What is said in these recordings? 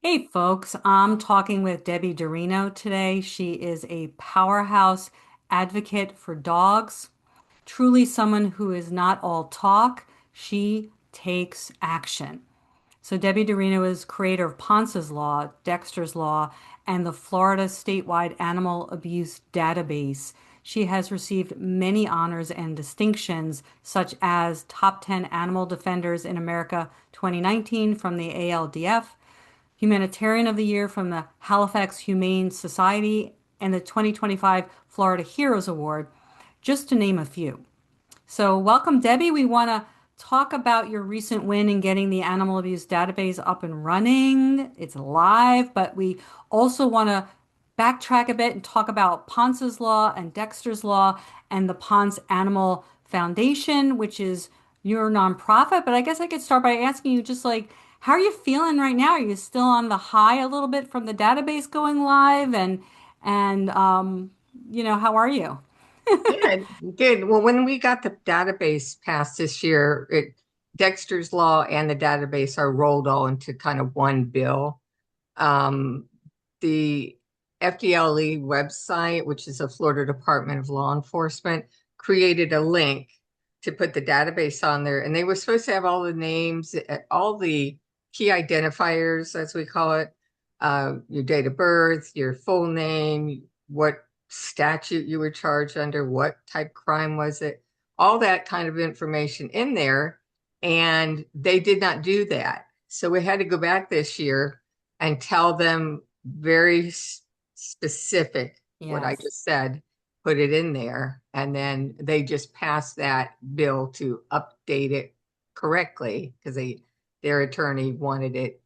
Hey folks, I'm talking with Debbie Darino today. She is a powerhouse advocate for dogs, truly someone who is not all talk. She takes action. So Debbie Darino is creator of Ponce's Law, Dexter's Law, and the Florida statewide animal abuse database. She has received many honors and distinctions, such as Top 10 Animal Defenders in America 2019 from the ALDF, Humanitarian of the Year from the Halifax Humane Society, and the 2025 Florida Heroes Award, just to name a few. So, welcome, Debbie. We want to talk about your recent win in getting the animal abuse database up and running. It's live, but we also want to backtrack a bit and talk about Ponce's Law and Dexter's Law and the Ponce Animal Foundation, which is your nonprofit. But I guess I could start by asking you just like, how are you feeling right now? Are you still on the high a little bit from the database going live? And how are you? Good, good. Well, when we got the database passed this year, Dexter's Law and the database are rolled all into kind of one bill. The FDLE website, which is the Florida Department of Law Enforcement, created a link to put the database on there, and they were supposed to have all the names, all the key identifiers, as we call it, your date of birth, your full name, what statute you were charged under, what type crime was it, all that kind of information in there. And they did not do that. So we had to go back this year and tell them very specific what I Yes. just said, put it in there. And then they just passed that bill to update it correctly because their attorney wanted it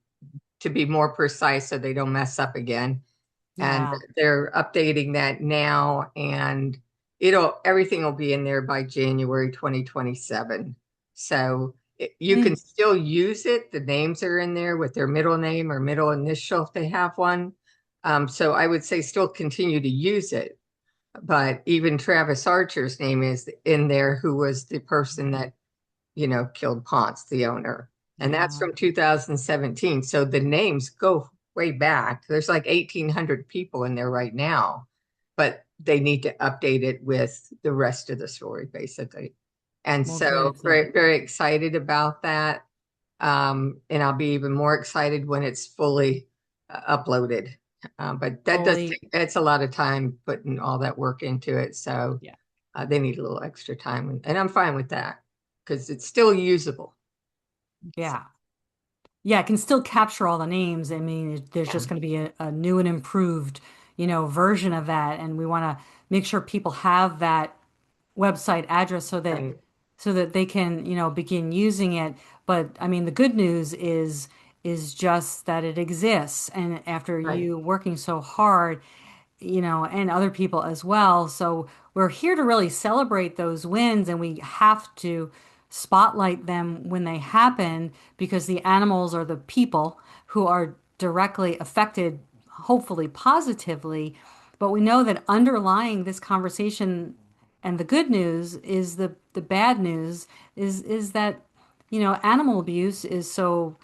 to be more precise so they don't mess up again. And Yeah. they're updating that now, and everything will be in there by January 2027. So you can Mm. still use it. The names are in there with their middle name or middle initial if they have one. So I would say still continue to use it. But even Travis Archer's name is in there, who was the person that killed Ponce, the owner. And that's Yeah. from 2017. So the names go way back. There's like 1,800 people in there right now, but they need to update it with the rest of the story, basically. And Well, so good. So, very, very excited about that. And I'll be even more excited when it's fully uploaded. But that does fully, take, it's a lot of time putting all that work into it. So yeah. they need a little extra time. And I'm fine with that because it's still usable. So, Yeah. Yeah, it can still capture all the names. I mean, there's yeah, just going to be a new and improved, version of that. And we want to make sure people have that website address right, so that they can, begin using it. But I mean, the good news is just that it exists. And after right. you working so hard, and other people as well. So we're here to really celebrate those wins, and we have to spotlight them when they happen because the animals are the people who are directly affected, hopefully positively. But we know that underlying this conversation and the good news is the bad news is that, animal abuse is so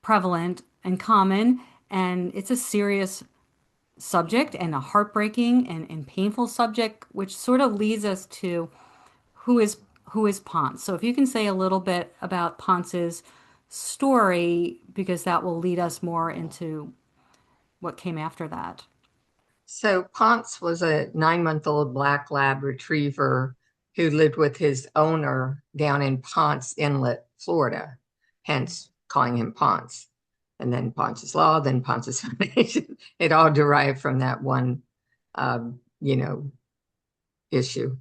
prevalent and common, and it's a serious subject and a heartbreaking and painful subject, which sort of leads us to who is who is Ponce. So if you can say a little bit about Ponce's story, because that will lead us more into what came after that. So Ponce was a 9-month-old black lab retriever who lived with his owner down in Ponce Inlet, Florida, hence calling him Ponce. And then Ponce's Law, then Ponce's Foundation. It all derived from that one, um, you know, issue.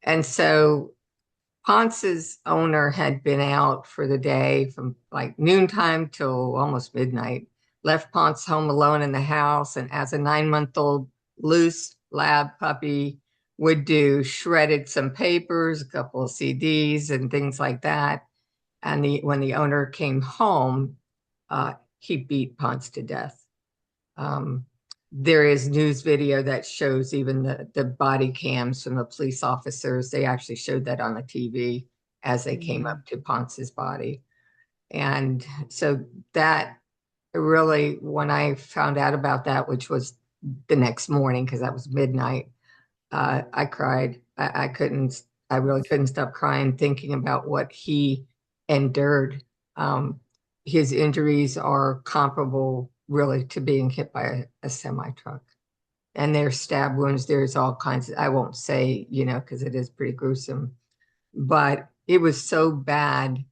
And so Ponce's owner had been out for the day from like noontime till almost midnight, left Ponce home alone in the house, and as a 9-month-old loose lab puppy would do, shredded some papers, a couple of CDs, and things like that. And when the owner came home, he beat Ponce to death. Um, there is news video that shows even the body cams from the police officers. They actually showed that on the TV as they came Yeah. up to Ponce's body. And so that really, when I found out about that, which was the next morning, because that was midnight, I cried. I couldn't, I really couldn't stop crying thinking about what he endured. Um, his injuries are comparable, really, to being hit by a semi truck. And there's stab wounds, there's all kinds of, I won't say, because it is pretty gruesome, but it was so bad.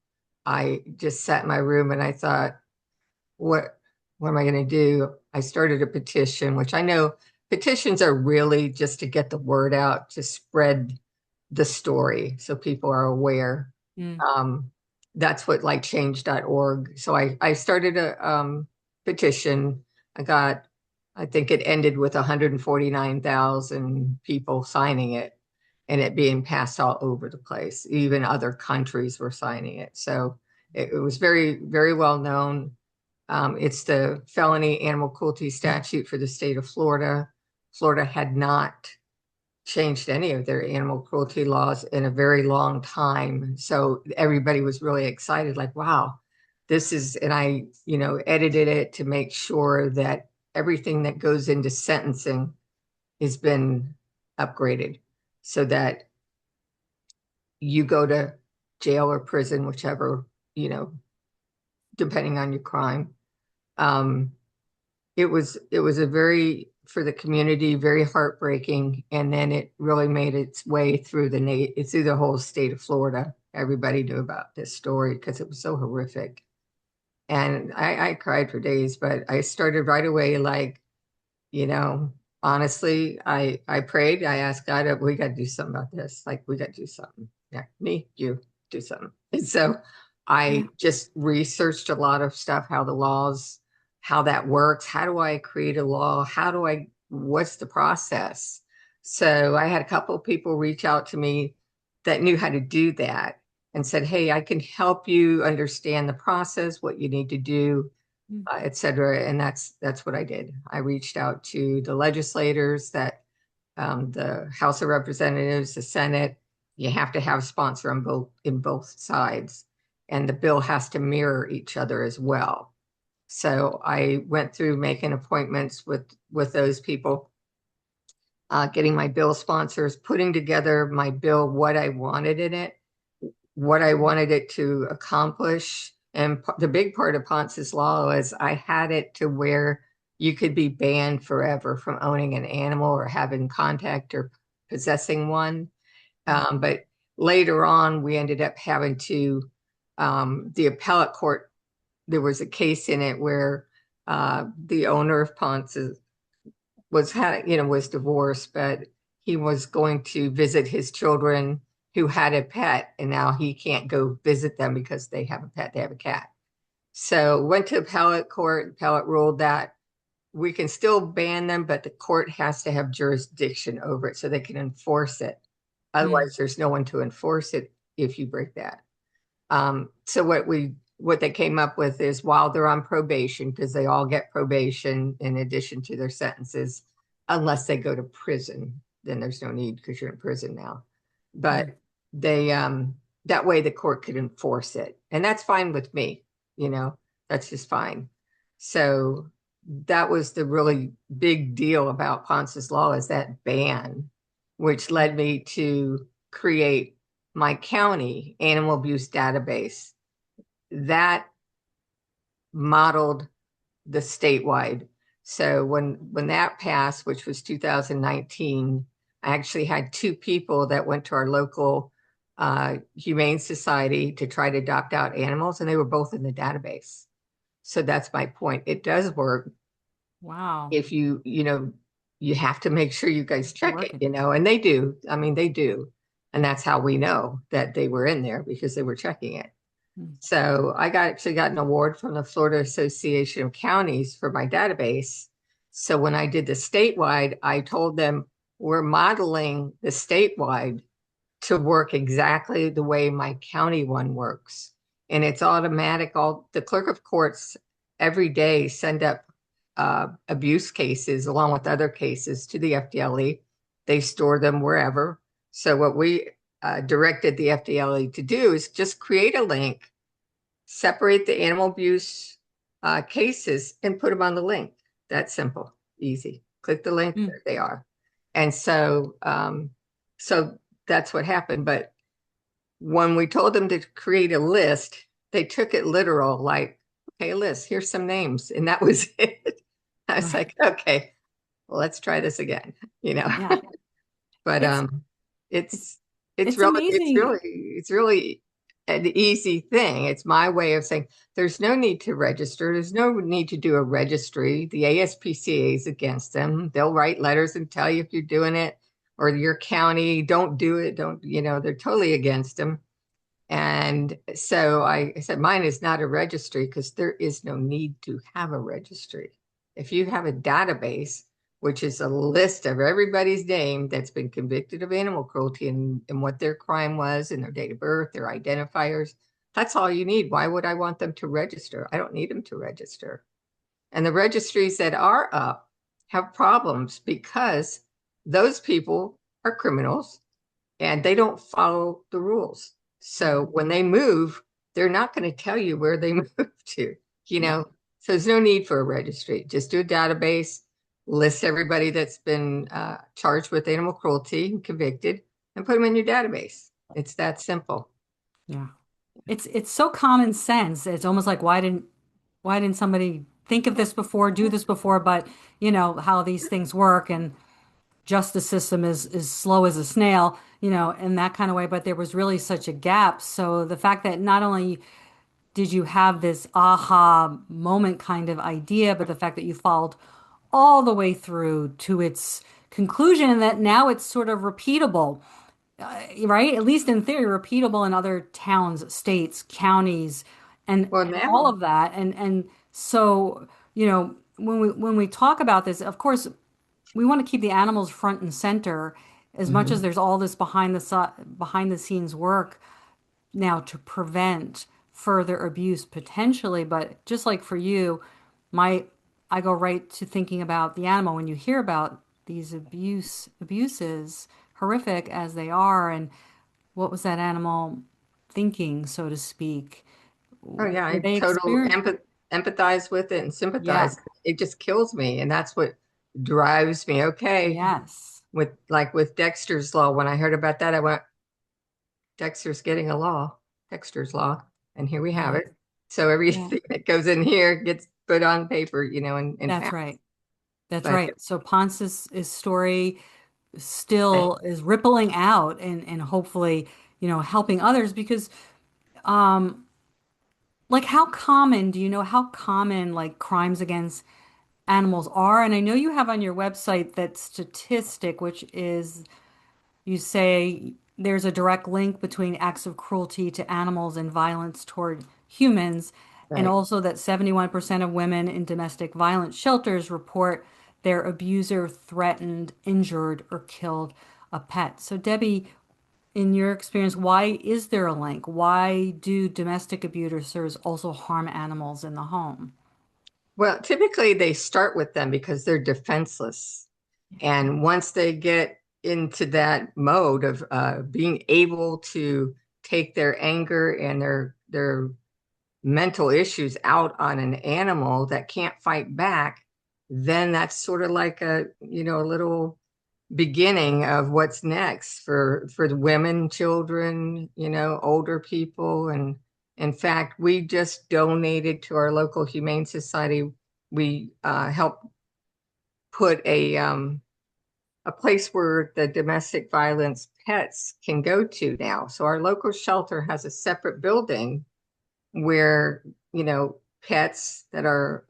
I just sat in my room and I thought, what what am I going to do? I started a petition, which I know petitions are really just to get the word out, to spread the story so people are aware. Mm, Um, that's what like change.org. So I started a petition. I got, I think it ended with 149,000 people signing it and it being passed all over the place. Even other countries were signing it. So it was very, very well known. It's the felony animal cruelty statute for the state of Florida. Florida had not changed any of their animal cruelty laws in a very long time. So everybody was really excited, like, wow, this is, and I, edited it to make sure that everything that goes into sentencing has been upgraded so that you go to jail or prison, whichever, you know, depending on your crime. Um, it was a very, for the community, very heartbreaking, and then it really made its way through through the whole state of Florida. Everybody knew about this story because it was so horrific, and I cried for days. But I started right away, like, you know, honestly, I prayed. I asked God, we got to do something about this. Like, we got to do something. Yeah, me, you, do something. And so yeah. I just researched a lot of stuff, how the laws, how that works. How do I create a law? What's the process? So I had a couple of people reach out to me that knew how to do that and said, hey, I can help you understand the process, what you need to do, Mm, et cetera. And that's what I did. I reached out to the legislators, that the House of Representatives, the Senate. You have to have a sponsor on both sides, and the bill has to mirror each other as well. So I went through making appointments with those people, getting my bill sponsors, putting together my bill, what I wanted in it, what I wanted it to accomplish. And the big part of Ponce's law is I had it to where you could be banned forever from owning an animal or having contact or possessing one. mm, But later on, we ended up having to, the appellate court, there was a case in it where the owner of Ponce was divorced, but he was going to visit his children who had a pet, and now he can't go visit them because they have a pet, they have a cat. So went to appellate court. Appellate ruled that we can still ban them, but the court has to have jurisdiction over it so they can enforce it. mm, Otherwise, there's no one to enforce it if you break that. So what they came up with is, while they're on probation, because they all get probation in addition to their sentences, unless they go to prison, then there's no need because you're in prison now. mm, But they that way the court could enforce it, and that's fine with me. You know, that's just fine. So that was the really big deal about Ponce's law, is that ban, which led me to create my county animal abuse database that modeled the statewide. So when that passed, which was 2019, I actually had two people that went to our local humane society to try to adopt out animals, and they were both in the database. So that's my point. It does work. wow. If you have to make sure you guys It's check it, working. and they do. I mean, they do. And that's how we know that they were in there, because they were checking it. Mm, So actually got an award from the Florida Association of Counties for my database. So when I did the statewide, I told them we're modeling the statewide to work exactly the way my county one works. And it's automatic. All the clerk of courts every day send up abuse cases along with other cases to the FDLE. They store them wherever. So what we directed the FDLE to do is just create a link, separate the animal abuse cases and put them on the link. That's simple, easy. Click the link, Mm. there they are. And so that's what happened. But when we told them to create a list, they took it literal, like, okay, a list, here's some names. And that was it. I was Right. like, okay, well, let's try this again, you know. Yeah. But It's it's it's it's it's really it's amazing. really it's really an easy thing. It's my way of saying there's no need to register. There's no need to do a registry. The ASPCA is against them. They'll write letters and tell you if you're doing it, or your county, don't do it. Don't, they're totally against them. And so I said, mine is not a registry because there is no need to have a registry. If you have a database, which is a list of everybody's name that's been convicted of animal cruelty and what their crime was and their date of birth, their identifiers, that's all you need. Why would I want them to register? I don't need them to register. And the registries that are up have problems because those people are criminals and they don't follow the rules. Yeah. So when they move, they're not going to tell you where they moved to, you Yeah. know. So there's no need for a registry. Just do a database, list everybody that's been charged with animal cruelty and convicted, and put them in your database. It's that simple. Yeah. It's so common sense. It's almost like why didn't somebody think of this before, do this before? But you know how these things work, and justice system is slow as a snail, in that kind of way. But there was really such a gap. So the fact that not only did you have this aha moment kind of idea, but the fact that you followed all the way through to its conclusion, and that now it's sort of repeatable, right? At least in theory, repeatable in other towns, states, counties, and Well, all now, of that. And so, when we talk about this, of course, we want to keep the animals front and center as much as mhm. there's all this behind the scenes work now to prevent further abuse potentially. But just like for you, my I go right to thinking about the animal when you hear about these abuses, horrific as they are, and what was that animal thinking, so to speak? Oh yeah, I Were they total experience? empathize with it and Yeah. sympathize. It just kills me, and that's what drives me. Okay, Yes. with Dexter's law, when I heard about that, I went, Dexter's getting a law, Dexter's law, and here we have Yes. it. So Yeah. everything that goes in here gets put on paper, in That's fact. right. That's But right. So Ponce's story still is rippling out and hopefully, helping others because um like how common, do you know how common like crimes against animals are? And I know you have on your website that statistic, which is you say there's a direct link between acts of cruelty to animals and violence toward humans, and right. also that 71% of women in domestic violence shelters report their abuser threatened, injured, or killed a pet. So, Debbie, in your experience, why is there a link? Why do domestic abusers also harm animals in the home? Well, typically they start with them because they're defenseless. And once they get into that mode of being able to take their anger and their mental issues out on an animal that can't fight back, then that's sort of like a little beginning of what's next for the women, children, older people. And in fact, we just donated to our local humane society. We helped put a place where the domestic violence pets can go to now. So our local shelter has a separate building where, pets that are,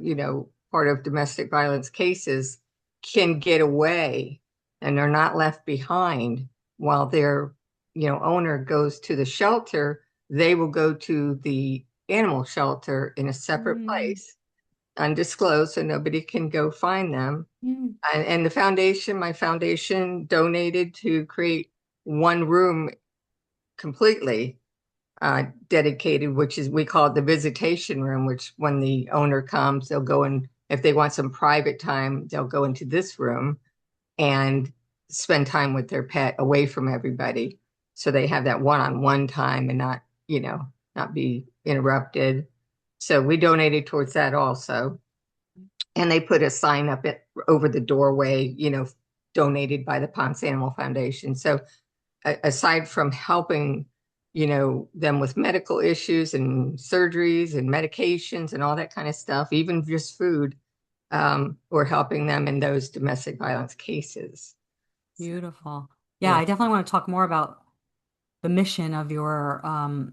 part of domestic violence cases can get away and they're not left behind while their, owner goes to the shelter. They will go to the animal shelter in a separate Mm, place, undisclosed, so nobody can go find them. mm, And my foundation donated to create one room completely dedicated, which is we call it the visitation room, which when the owner comes, they'll go in. If they want some private time, they'll go into this room and spend time with their pet away from everybody. So they have that one-on-one time and not be interrupted. So we donated towards that also. And they put a sign up over the doorway, donated by the Ponce Animal Foundation. So aside from helping, them with medical issues and surgeries and medications and all that kind of stuff, even just food, we're helping them in those domestic violence cases. So, Beautiful. Yeah, yeah, I definitely want to talk more about the mission of your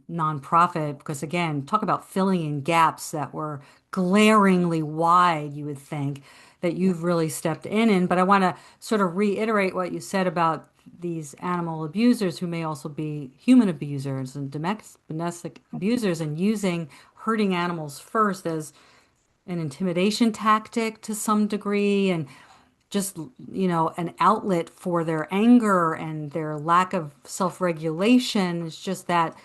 nonprofit because, again, talk about filling in gaps that were glaringly wide, you would think, that yeah, you've really stepped in. But I want to sort of reiterate what you said about these animal abusers who may also be human abusers and domestic abusers and using hurting animals first as an intimidation tactic to some degree and just, an outlet for their anger and their lack of self-regulation. It's just that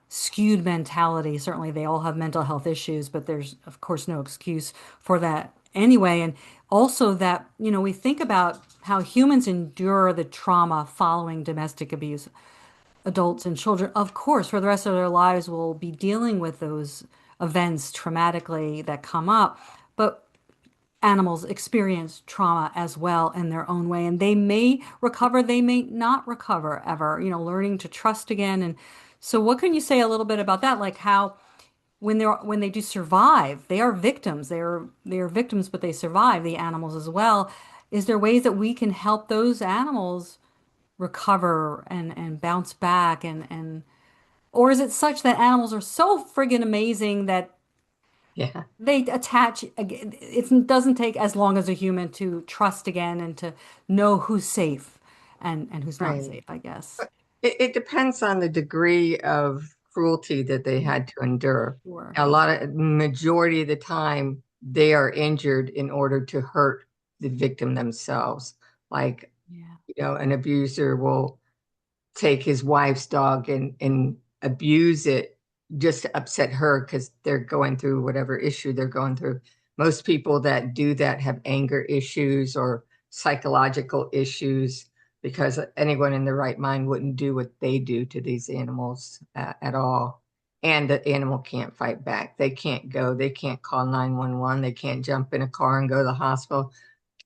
skewed mentality. Certainly, they all have mental health issues, but there's, of course, no excuse for that anyway. And also that, we think about how humans endure the trauma following domestic abuse. Adults and children, of course, for the rest of their lives will be dealing with those events traumatically that come up. But animals experience trauma as well in their own way, and they may recover, they may not recover ever, learning to trust again. And so what can you say a little bit about that? Like how when they do survive, they are victims. They are victims, but they survive, the animals as well. Is there ways that we can help those animals recover and bounce back and or is it such that animals are so friggin' amazing that yeah, they attach again? It doesn't take as long as a human to trust again and to know who's safe and who's not right. safe, I guess. But it depends on the degree of cruelty that they Mm, had to endure. sure. A lot of majority of the time, they are injured in order to hurt the victim themselves. Like, Yeah. an abuser will take his wife's dog and abuse it just to upset her because they're going through whatever issue they're going through. Most people that do that have anger issues or psychological issues because anyone in their right mind wouldn't do what they do to these animals at all. And the animal can't fight back. They can't go, they can't call 911, they can't jump in a car and go to the hospital.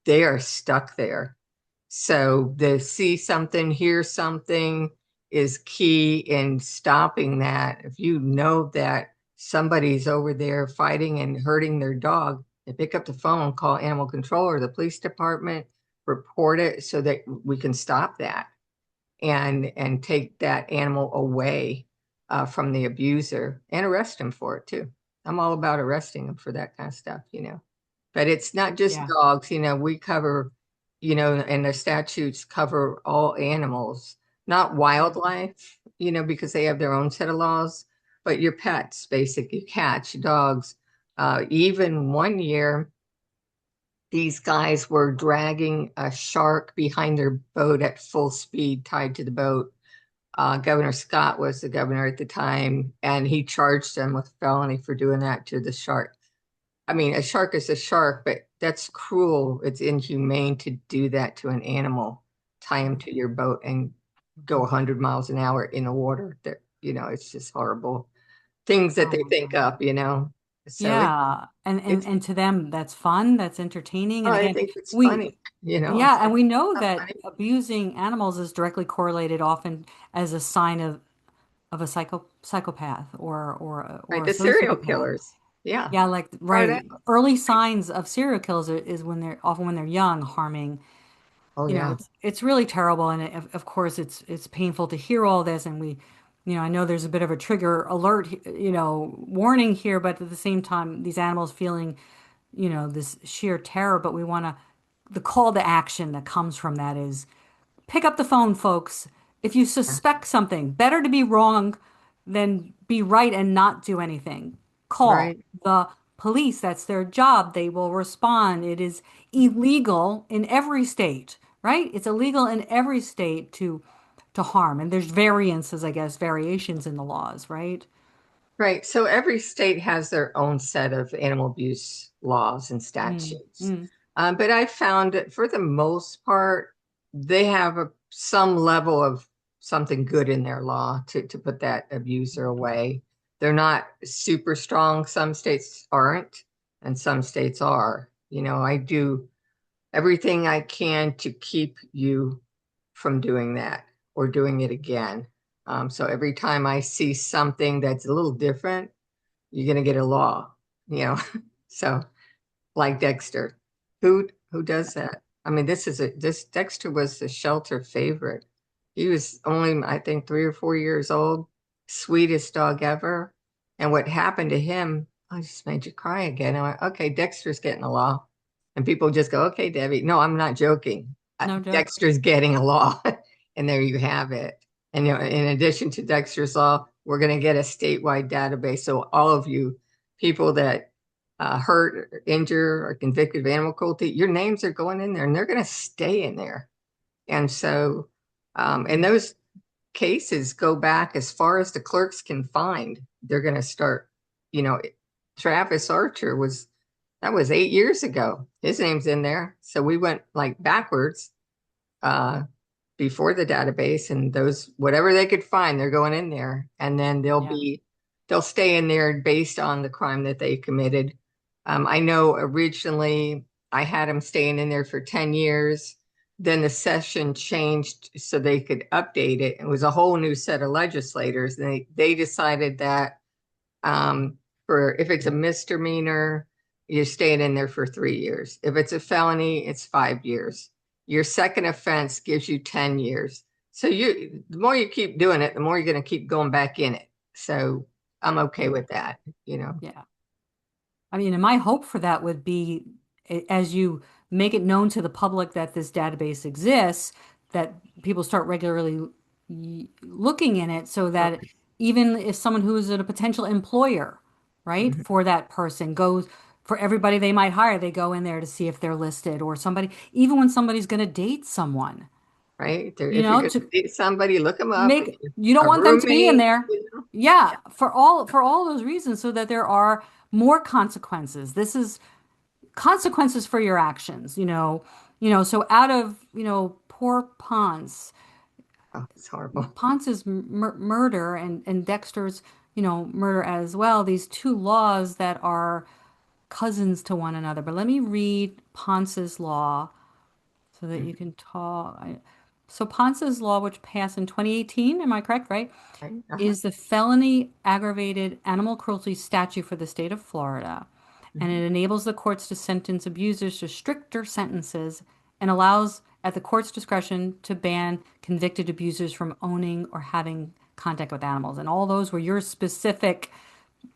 They are stuck there. So the see something, hear something is key in stopping that. If you know that somebody's over there fighting and hurting their dog, they pick up the phone, call animal control or the police department, report it so that we can stop that and take that animal away from the abuser and arrest him for it too. I'm all about arresting them for that kind of stuff. But it's not just Yeah. dogs, we cover, and the statutes cover all animals, not wildlife, because they have their own set of laws, but your pets, basically cats, dogs. Even one year, these guys were dragging a shark behind their boat at full speed, tied to the boat. Governor Scott was the governor at the time, and he charged them with felony for doing that to the shark. I mean, a shark is a shark, but that's cruel. It's inhumane to do that to an animal, tie him to your boat and go 100 miles an hour in the water. It's just horrible things that Oh they my think God. up. So Yeah. And, and it's, and to them that's fun, that's entertaining. oh, And I again, think it's we funny, yeah, it's and like, we know not that funny, abusing animals is directly correlated often as a sign of a psychopath or right? a The serial sociopath. killers. Yeah, Yeah, like start out. right. Early signs of serial killers is when they're often when they're young, harming. Oh, yeah, It's really terrible, and of course it's painful to hear all this. And I know there's a bit of a trigger alert, warning here, but at the same time, these animals feeling, this sheer terror. But we want to, the call to action that comes from that is pick up the phone, folks. If you yeah, suspect something, better to be wrong than be right and not do anything. Call right. the police. That's their job. They will respond. It is illegal in every state, right? It's illegal in every state to harm. And there's variances, I guess, variations in the laws, right? Right. So every state has their own set of animal abuse laws and Mm, statutes. mm, But I found that for the most part, they have some level of something good in their law to put that abuser away. they're not super strong. Some states aren't, and some states are. I do everything I can to keep you from doing that or doing it again. So every time I see something that's a little different, you're going to get a law, you know. So like Dexter, who does that? I mean, this Dexter was the shelter favorite. He was only, I think, 3 or 4 years old, sweetest dog ever. And what happened to him, I just made you cry again. I went, okay, Dexter's getting a law. And people just go, okay, Debbie. No, I'm not joking. No joke. Dexter's getting a law. And there you have it. And in addition to Dexter's law, we're going to get a statewide database. So all of you people that hurt, or injure, or convicted of animal cruelty, your names are going in there and they're going to stay in there. And so, and those cases go back as far as the clerks can find. They're going to start, you know, Travis Archer that was 8 years ago. His name's in there. So we went like backwards uh, before the database, and those, whatever they could find, they're going in there. And then Yeah. they'll stay in there based on the crime that they committed. I know originally I had them staying in there for 10 years. Then the session changed so they could update it. It was a whole new set of legislators. And they decided that for if it's a misdemeanor, you're staying in there for 3 years. If it's a felony, it's 5 years. Your second offense gives you 10 years. So the more you keep doing it, the more you're going to keep going back in it. So I'm okay with that. Yeah. I mean, and my hope for that would be as you make it known to the public that this database exists, that people start regularly looking in it so that Okay. even if someone who is a potential employer, right, Mhm. for that person goes for everybody they might hire, they go in there to see if they're listed or somebody, even when somebody's going to date someone, Right? you If you're know, going to to date somebody, look them up. If make, you're you don't a want them to be in roommate, there. yeah, Yeah, for all those reasons so that there are more consequences. This is consequences for your actions, so out of, poor Ponce, oh, it's horrible. Ponce's murder and Dexter's, murder as well, these two laws that are cousins to one another. But let me read Ponce's law so that you Mhm. can talk. So Ponce's law, which passed in 2018, am I correct, right? Right? Uh-huh. Is the felony aggravated animal cruelty statute for the state of Florida. And Mhm. it enables the courts to sentence abusers to stricter sentences and allows, at the court's discretion, to ban convicted abusers from owning or having contact with animals. And all those were your specific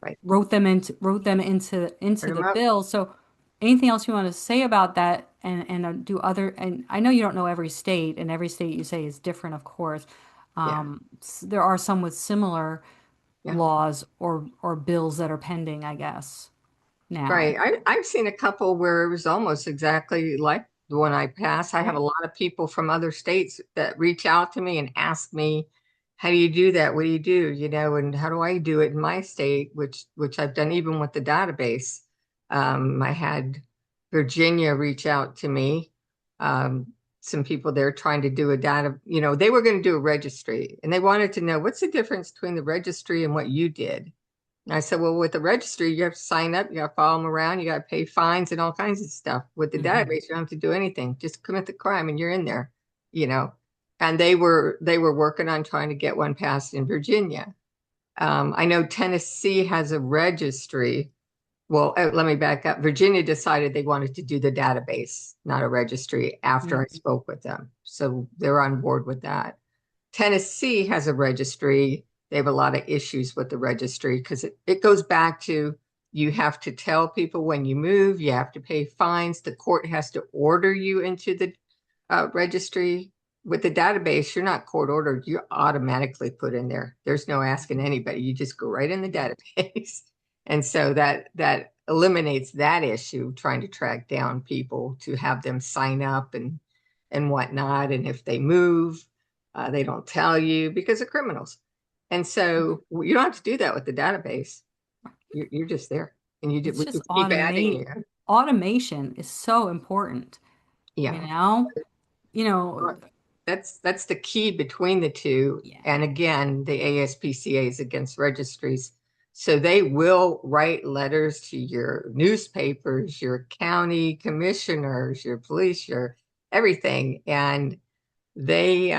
Right. wrote them into Put them the up. bill. So anything else you want to say about that and do other, and I know you don't know every state, and every state you say is different, of course. Yeah. There are some with similar Yeah. laws or bills that are pending, I guess, now. Right. I've seen a couple where it was almost exactly like the one I passed. I have a Right. lot of people from other states that reach out to me and ask me, how do you do that? What do you do? And how do I do it in my state, which I've done even with the database. I had Virginia reach out to me. Um, some people there trying to do a they were going to do a registry and they wanted to know what's the difference between the registry and what you did. And I said, well, with the registry, you have to sign up, you got to follow them around, you got to pay fines and all kinds of stuff. With the Hmm. database, you don't have to do anything. Just commit the crime and you're in there, you know. And they were working on trying to get one passed in Virginia. I know Tennessee has a registry. Well, let me back up. Virginia decided they wanted to do the database, not a registry, after I Hmm. spoke with them. So they're on board with that. Tennessee has a registry. They have a lot of issues with the registry because it goes back to you have to tell people when you move, you have to pay fines. The court has to order you into the registry. With the database, you're not court ordered, you're automatically put in there. There's no asking anybody. You just go right in the database. And so that eliminates that issue, trying to track down people to have them sign up and whatnot. And if they move, they don't tell you because they're criminals. And so you don't have to do that with the database. You're just there, and It's we just just keep adding you. automation is so important, you Yeah, know? You know, that's the key between the two. yeah. And again, the ASPCA is against registries. So they will write letters to your newspapers, your county commissioners, your police, your everything. And they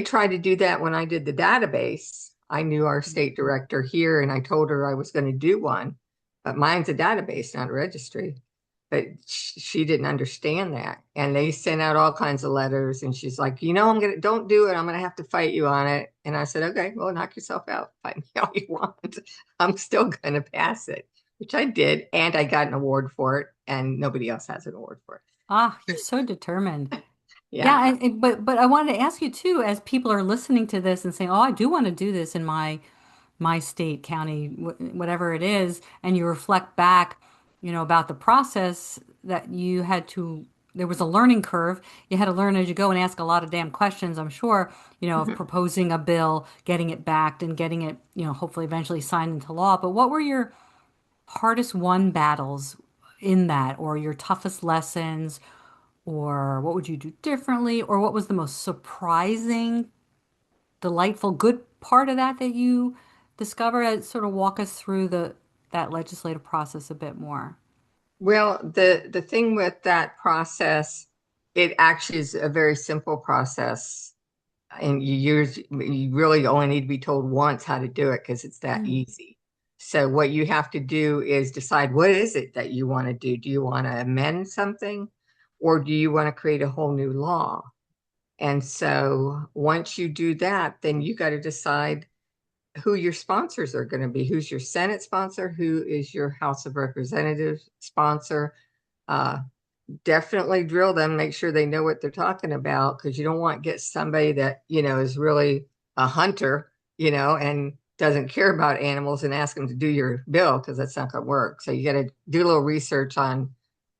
tried to do that when I did the database. I knew our state director here and I told her I was going to do one, but mine's a database, not a registry. But she didn't understand that. And they sent out all kinds of letters and she's like, don't do it. I'm gonna have to fight you on it. And I said, okay, well, knock yourself out. Fight me all you want. I'm still gonna pass it, which I did, and I got an award for it, and nobody else has an award for Ah, you're so determined. it. Yeah. Yeah, but I wanted to ask you too, as people are listening to this and saying, "Oh, I do want to do this in my state, county, whatever it is," and you reflect back, about the process that you had to. There was a learning curve. You had to learn as you go and ask a lot of damn questions, I'm sure, of Mhm. proposing a bill, getting it backed, and getting it, hopefully eventually signed into law. But what were your hardest won battles in that, or your toughest lessons? Or what would you do differently? Or what was the most surprising, delightful, good part of that you discovered? Sort of walk us through the that legislative process a bit more. Well, the thing with that process, it actually is a very simple process, and you really only need to be told once how to do it because it's that Mm. easy. So what you have to do is decide what is it that you want to do. Do you want to amend something, or do you want to create a whole new law? And so once you do that, then you got to decide who your sponsors are going to be. Who's your Senate sponsor? Who is your House of Representatives sponsor? Uh, Definitely drill them, make sure they know what they're talking about, because you don't want to get somebody that, is really a hunter, and doesn't care about animals and ask them to do your bill because that's not going to work. So you got to do a little research on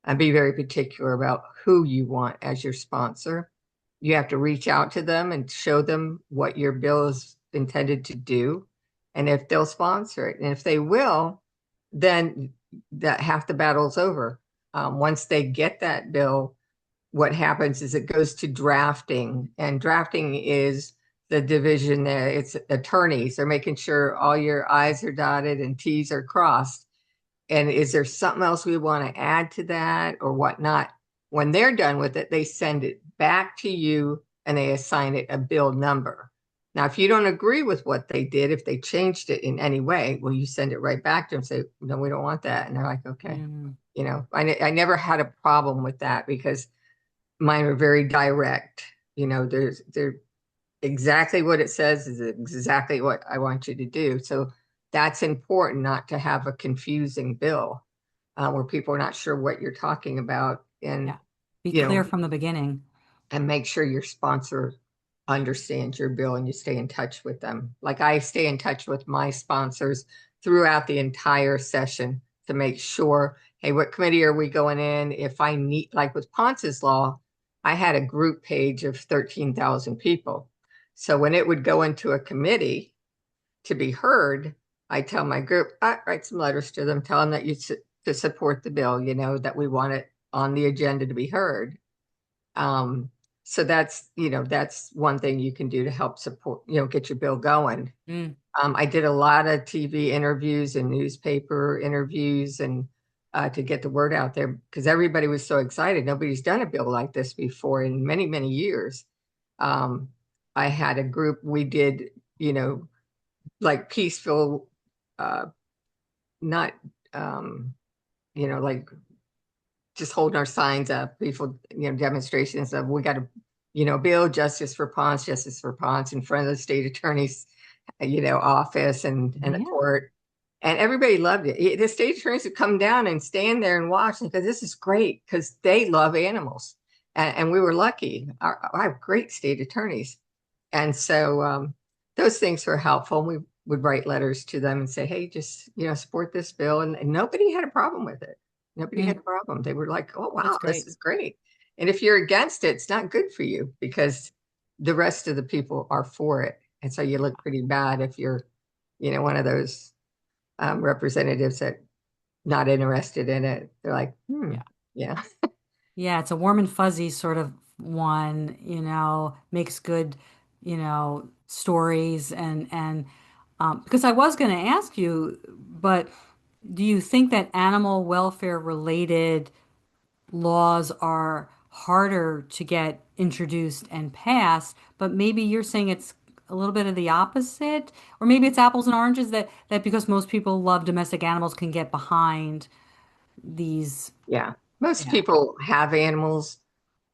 and be very particular about who you want as your sponsor. You have to reach out to them and show them what your bill is intended to do and if they'll sponsor it. And if they will, then that half the battle's over. Once they get that bill, what happens is it goes to drafting, and drafting is the division there. It's attorneys. They're making sure all your I's are dotted and T's are crossed. And is there something else we want to add to that or whatnot? When they're done with it, they send it back to you and they assign it a bill number. Now, if you don't agree with what they did, if they changed it in any way, well, you send it right back to them and say, no, we don't want that. And they're like, okay. Mm. I never had a problem with that because mine are very direct. They're exactly what it says is exactly what I want you to do. So that's important, not to have a confusing bill where people are not sure what you're talking about, Yeah. and Be you clear know, from the beginning. and make sure your sponsor understands your bill and you stay in touch with them. Like I stay in touch with my sponsors throughout the entire session to make sure, hey, what committee are we going in? If I need, like with Ponce's law, I had a group page of 13,000 people. So when it would go into a committee to be heard, I tell my group, I write some letters to them, tell them that to support the bill, that we want it on the agenda to be heard. Um, so that's one thing you can do to help support, get your bill going. Mm. I did a lot of TV interviews and newspaper interviews and to get the word out there because everybody was so excited. Nobody's done a bill like this before in many, many years. Um, I had a group, we did, like peaceful, uh, not, um, like just holding our signs up, people, demonstrations of we got to, build justice for Ponce in front of the state attorney's, office and the Yeah. court. And everybody loved it. The state attorneys would come down and stand there and watch because this is great because they love animals. And we were lucky. I have great state attorneys. And so those things were helpful. We would write letters to them and say, hey, just, support this bill. And nobody had a problem with it. Nobody had Mm. a problem. They were like, oh, That's wow, this great. is great. And if you're against it, it's not good for you because the rest of the people are for it. And so you look pretty bad if you're, one of those representatives that not interested in it. They're like, Yeah. yeah. Yeah, it's a warm and fuzzy sort of one, makes good, stories and Because I was going to ask you, but do you think that animal welfare related laws are harder to get introduced and passed, but maybe you're saying it's a little bit of the opposite, or maybe it's apples and oranges that because most people love domestic animals can get behind these. Yeah. Most Yeah. people have animals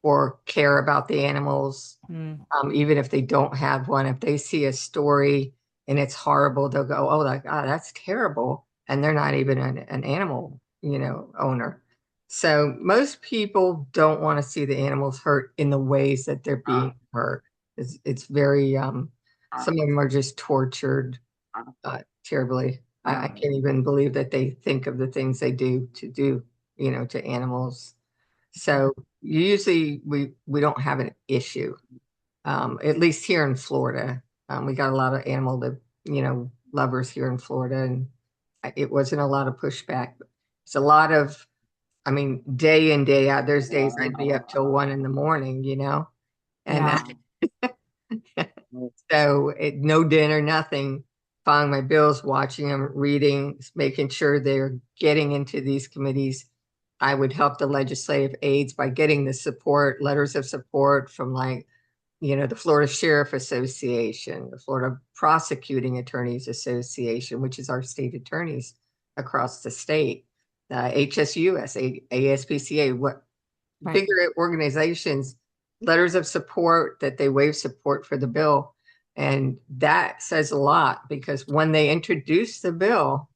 or care about the animals, Mm, even if they don't have one. If they see a story and it's horrible, they'll go, "Oh, like, oh, that's terrible," and they're not even an animal, owner. So most people don't want to see the animals hurt in the ways that they're being hurt. It's very, some of them are just tortured terribly. I can't even believe that they think of the things they do, to animals. So usually we don't have an issue, at least here in Florida. We got a lot of lovers here in Florida, and it wasn't a lot of pushback. It's a lot of, I mean, day in, day out. There's days I'd be up till 1 in the morning, and yeah. so no dinner, nothing. Following my bills, watching them, reading, making sure they're getting into these committees. I would help the legislative aides by getting the support, letters of support from the Florida Sheriff Association, the Florida Prosecuting Attorneys Association, which is our state attorneys across the state, HSUS, ASPCA, what Right. bigger organizations, letters of support that they waive support for the bill. And that says a lot because when they introduce the bill,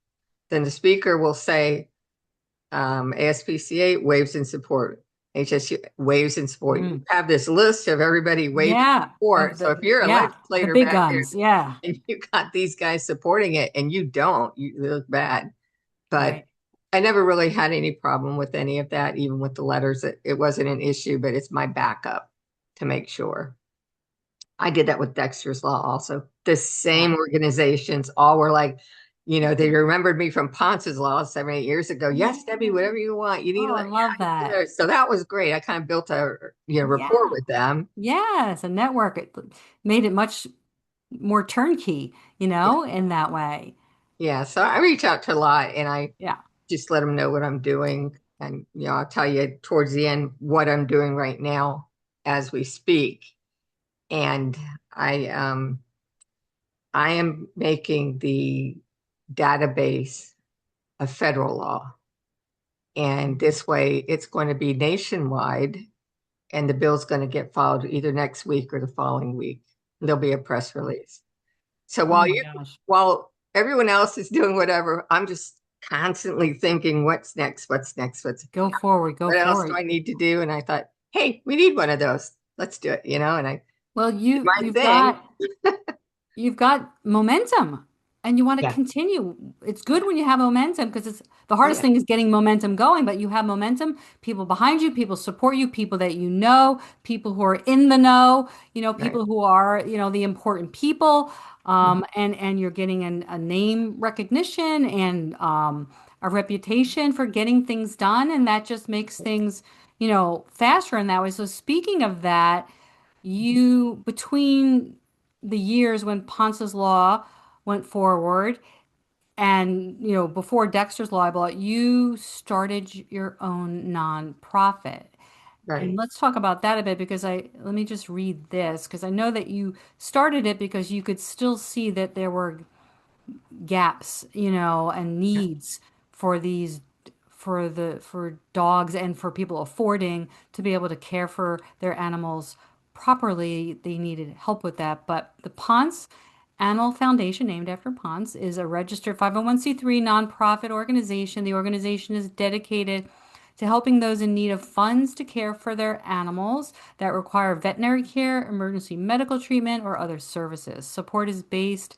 then the speaker will say, ASPCA waives in support, HSU waives in support. You Mm. have this list of everybody waiving Yeah. support. Of So if the you're a yeah, the legislator big back there guns. Yeah. and you got these guys supporting it and you don't, you look bad. But Right. I never really had any problem with any of that, even with the letters. It wasn't an issue, but it's my backup to make sure. I did that with Dexter's Law also. The Yeah. same organizations all were like, they remembered me from Ponce's Law 7, 8 years ago. Yes, Debbie, Yeah. whatever you want. You need Oh, to I let, yeah, love I can do that. that. So that was great. I kind of built a rapport Yeah. with them. Yes, a network. It made it much more turnkey, Yeah. in that way. Yeah. So I reach out to a lot and I Yeah. just let them know what I'm doing. And I'll tell you towards the end what I'm doing right now as we speak. And I um I am making the database a federal law. And this way it's going to be nationwide and the bill's going to get filed either next week or the following week. There'll be a press release. So Oh while my you gosh. while everyone else is doing whatever, I'm just constantly thinking, what's next? What's next? Go forward, go What else do forward. I need to do? And I thought, hey, we need one of those. Let's do it. And I Well, did my you've thing. got momentum and you want to Yeah. continue. It's good when you have momentum because it's the Oh hardest yeah. thing is getting momentum going, but you have momentum, people behind you, people support you, people that you know, people who are in the know, Right. people who are, the important people. Mhm. And you're getting a name recognition and a reputation for getting things done, and that just makes things, faster in that way. So speaking of that, between the years when Ponce's law went forward and, before Dexter's law, I believe you started your own nonprofit. And Right. let's talk about that a bit because let me just read this because I know that you started it because you could still see that there were gaps, and Yeah. needs for these for dogs and for people affording to be able to care for their animals properly. They needed help with that. But the Ponce Animal Foundation, named after Ponce, is a registered 501(c)(3) nonprofit organization. The organization is dedicated to helping those in need of funds to care for their animals that require veterinary care, emergency medical treatment, or other services. Support is based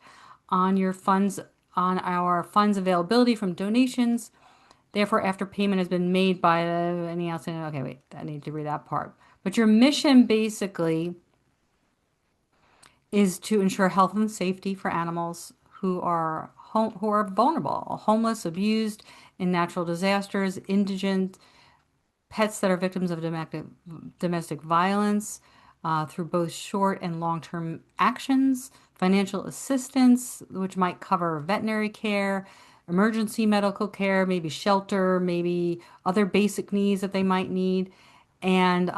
on your funds on our funds availability from donations. Therefore, after payment has been made by any outstanding. Okay, wait, I need to read that part. But your mission basically is to ensure health and safety for animals who are vulnerable, homeless, abused in natural disasters, indigent, pets that are victims of domestic violence through both short and long-term actions financial assistance, which might cover veterinary care, emergency medical care, maybe shelter, maybe other basic needs that they might need. And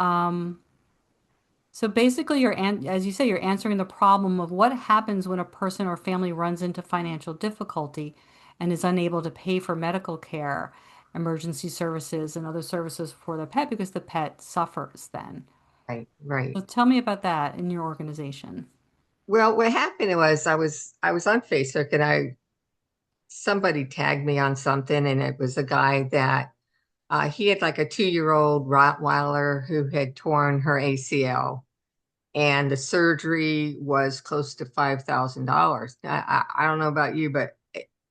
so basically, as you say, you're answering the problem of what happens when a person or family runs into financial difficulty and is unable to pay for medical care, emergency services, and other services for the pet because the pet suffers then. Right, right. So tell me about that in your organization. Well, what happened was I was on Facebook and I somebody tagged me on something and it was a guy that he had like a 2-year-old Rottweiler who had torn her ACL and the surgery was close to $5,000. I don't know about you, but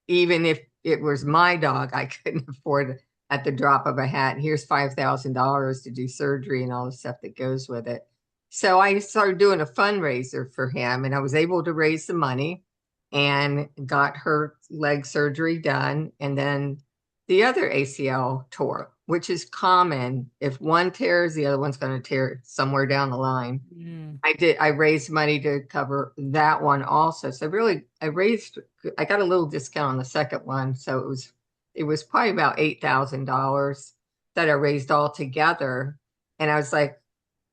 even if it was my dog, I couldn't afford it at the drop of a hat. Here's $5,000 to do surgery and all the stuff that goes with it. So I started doing a fundraiser for him, and I was able to raise the money and got her leg surgery done. And then the other ACL tore, which is common. If one tears, the other one's going to tear somewhere down the line. Mm, I raised money to cover that one also. So really I got a little discount on the second one. So it was probably about $8,000 that I raised all together. And I was like,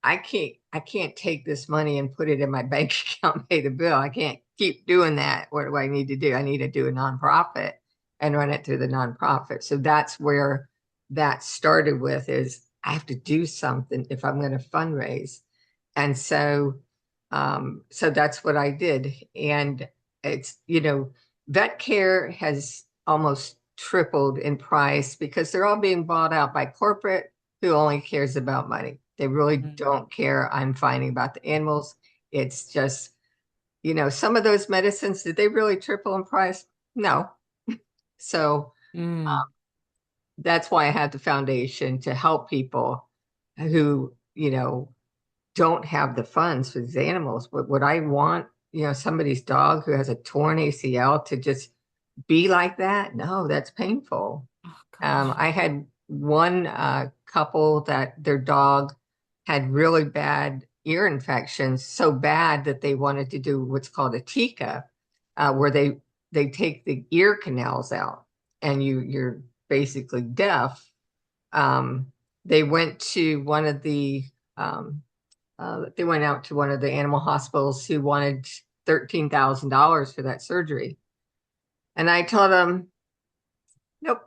I can't take this money and put it in my bank account and pay the bill. I can't keep doing that. What do I need to do? I need to do a nonprofit and run it through the nonprofit. So that's where that started with is I have to do something if I'm going to fundraise. And so that's what I did. And vet care has almost tripled in price because they're all being bought out by corporate who only cares about money. They really mm, don't care. I'm finding about the animals. It's just, some of those medicines, did they really triple in price? No. So mm, that's why I have the foundation to help people who, don't have the funds for these animals. But would I want, somebody's dog who has a torn ACL to just be like that? No, that's painful. oh gosh. I had one couple that their dog had really bad ear infections, so bad that they wanted to do what's called a TICA, where they take the ear canals out and you're basically deaf. Um, they went to one of the they went out to one of the animal hospitals who wanted $13,000 for that surgery. And I told them, nope,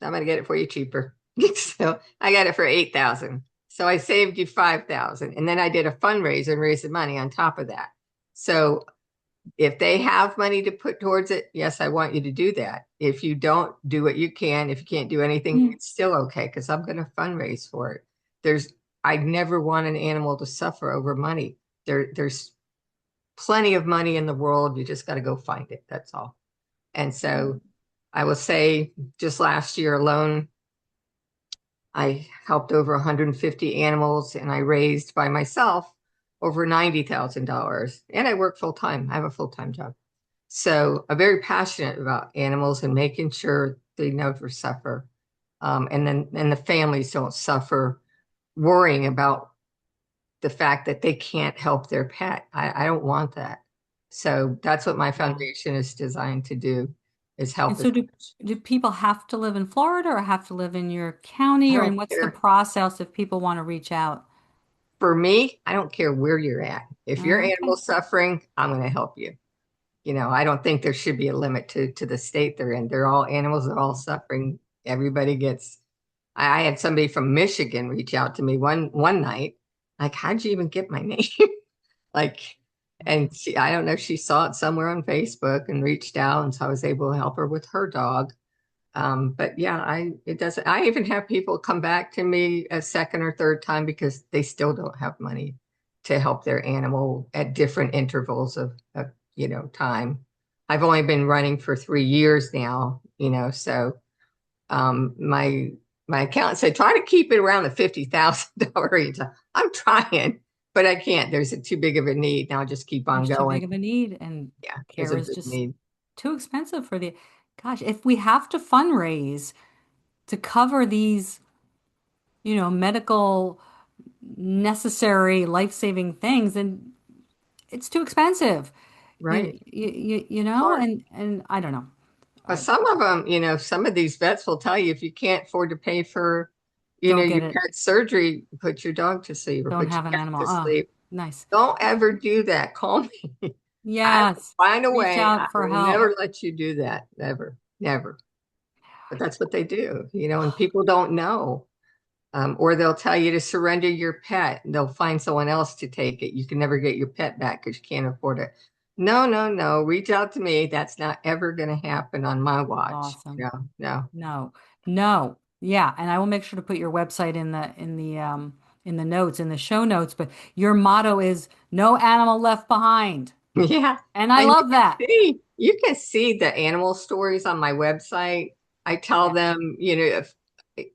I'm going to get it for you cheaper. So I got it for 8,000. So I saved you 5,000. And then I did a fundraiser and raised the money on top of that. So if they have money to put towards it, yes, I want you to do that. If you don't, do what you can. If you can't do anything, Mm, it's still okay because I'm going to fundraise for it. There's, I never want an animal to suffer over money. There's plenty of money in the world. You just got to go find it. That's all. And so I will say just last year alone, I helped over 150 animals and I raised by myself over $90,000. And I work full time. I have a full time job. So I'm very passionate about animals and making sure they never suffer. And the families don't suffer worrying about the fact that they can't help their pet. I don't want that. So that's what my yeah. foundation is designed to do is And help as so much. do people have to live in Florida or have to live in your county I or don't and what's the care. process if people want to reach out? For me, I don't care where you're at. If your Okay. animal's suffering, I'm going to help you. I don't think there should be a limit to the state they're in. They're all animals, they're all suffering. Everybody gets I had somebody from Michigan reach out to me one night, like, how'd you even get my name? Like, and I don't know, she saw it somewhere on Facebook and reached out, and so I was able to help her with her dog. But yeah, it doesn't. I even have people come back to me a second or third time because they still don't have money to help their animal at different intervals of time. I've only been running for 3 years now, so my accountant said try to keep it around the $50,000 range. I'm trying, but I can't. There's too big of a need. Now I just keep on There's too going. big of a need and Yeah, there's care a is big just need. too expensive for the, gosh, if we have to fundraise to cover these, medical necessary life-saving things, then it's too expensive. right. Or and I don't know. but I some of them, some of these vets will tell you if you can't afford to pay for, don't get your it. pet surgery, put your dog to sleep or Don't put have your an cat animal. to Oh, sleep. nice. Don't ever do that. Call me. I will Yes. find a Reach way. I out for will help. never let you do that. Never, never. But that's what they do, and people don't know. Or they'll tell you to surrender your pet and they'll find someone else to take it. You can never get your pet back because you can't afford it. No, no, no. Reach out to me. That's not ever going to happen on my watch. Awesome. No, no. No. No. Yeah, and I will make sure to put your website in the notes, in the show notes, but your motto is no animal left behind. Yeah. And I And love that. you can see the animal stories on my website. I tell Yeah. them, if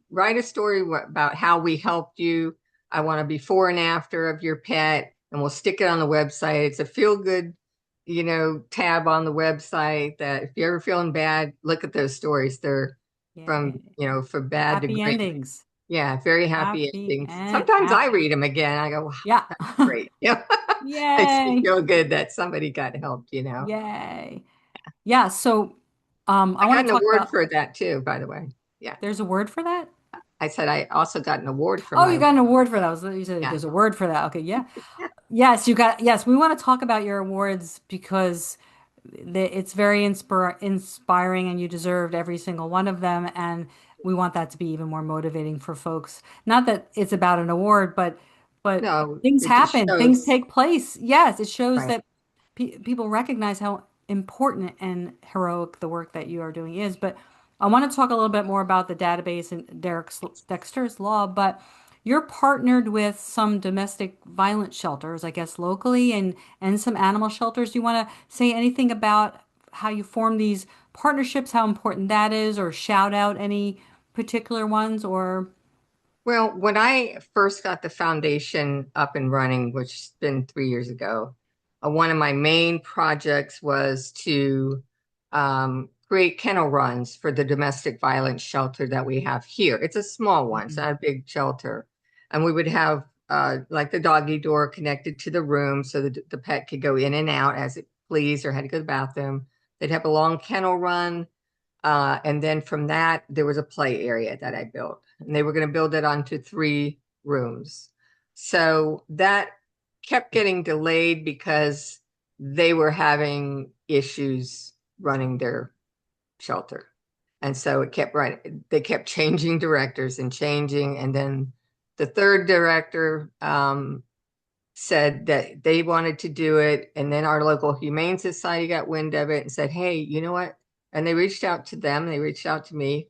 write a story about how we helped you. I want a before and after of your pet, and we'll stick it on the website. It's a feel good, tab on the website that if you're ever feeling bad, look at those stories. They're Yeah. from bad to Happy great. endings. Yeah, very happy Happy endings. and Sometimes I happy. read them again. I go, wow, Yeah. that's great. Yeah. Makes me Yay. feel good that somebody got helped. Yay. Yeah, so I I got want an to talk award about for that too, by the way. Yeah. there's a word for that? I said I also got an award for Oh, my you work. got an award for that. You said Yeah. there's a word for that. Okay, yeah. Yes, yes, we want to talk about your awards because it's very inspiring and you deserved every single one of them. And we want that to be even more motivating for folks. Not that it's about an award, but No, things it just happen, things shows. take place. Yes, it shows Right. that people recognize how important and heroic the work that you are doing is. But I want to talk a little bit more about the database and Dexter's Law, but you're partnered with some domestic violence shelters, I guess, locally and some animal shelters. Do you want to say anything about how you form these partnerships, how important that is, or shout out any particular ones or Well, when I first got the foundation up and running, which has been 3 years ago, one of my main projects was to create kennel runs for the domestic violence shelter that we have here. It's a small one, it's Mhm. not a big shelter. And we would have like the doggy door connected to the room so that the pet could go in and out as it pleased or had to go to the bathroom. They'd have a long kennel run. And then from that, there was a play area that I built, and they were going to build it onto 3 rooms. So that kept getting delayed because they were having issues running their shelter. And so it kept running, they kept changing directors and changing. And then the third director said that they wanted to do it. And then our local Humane Society got wind of it and said, hey, you know what? And they reached out to them. They reached out to me,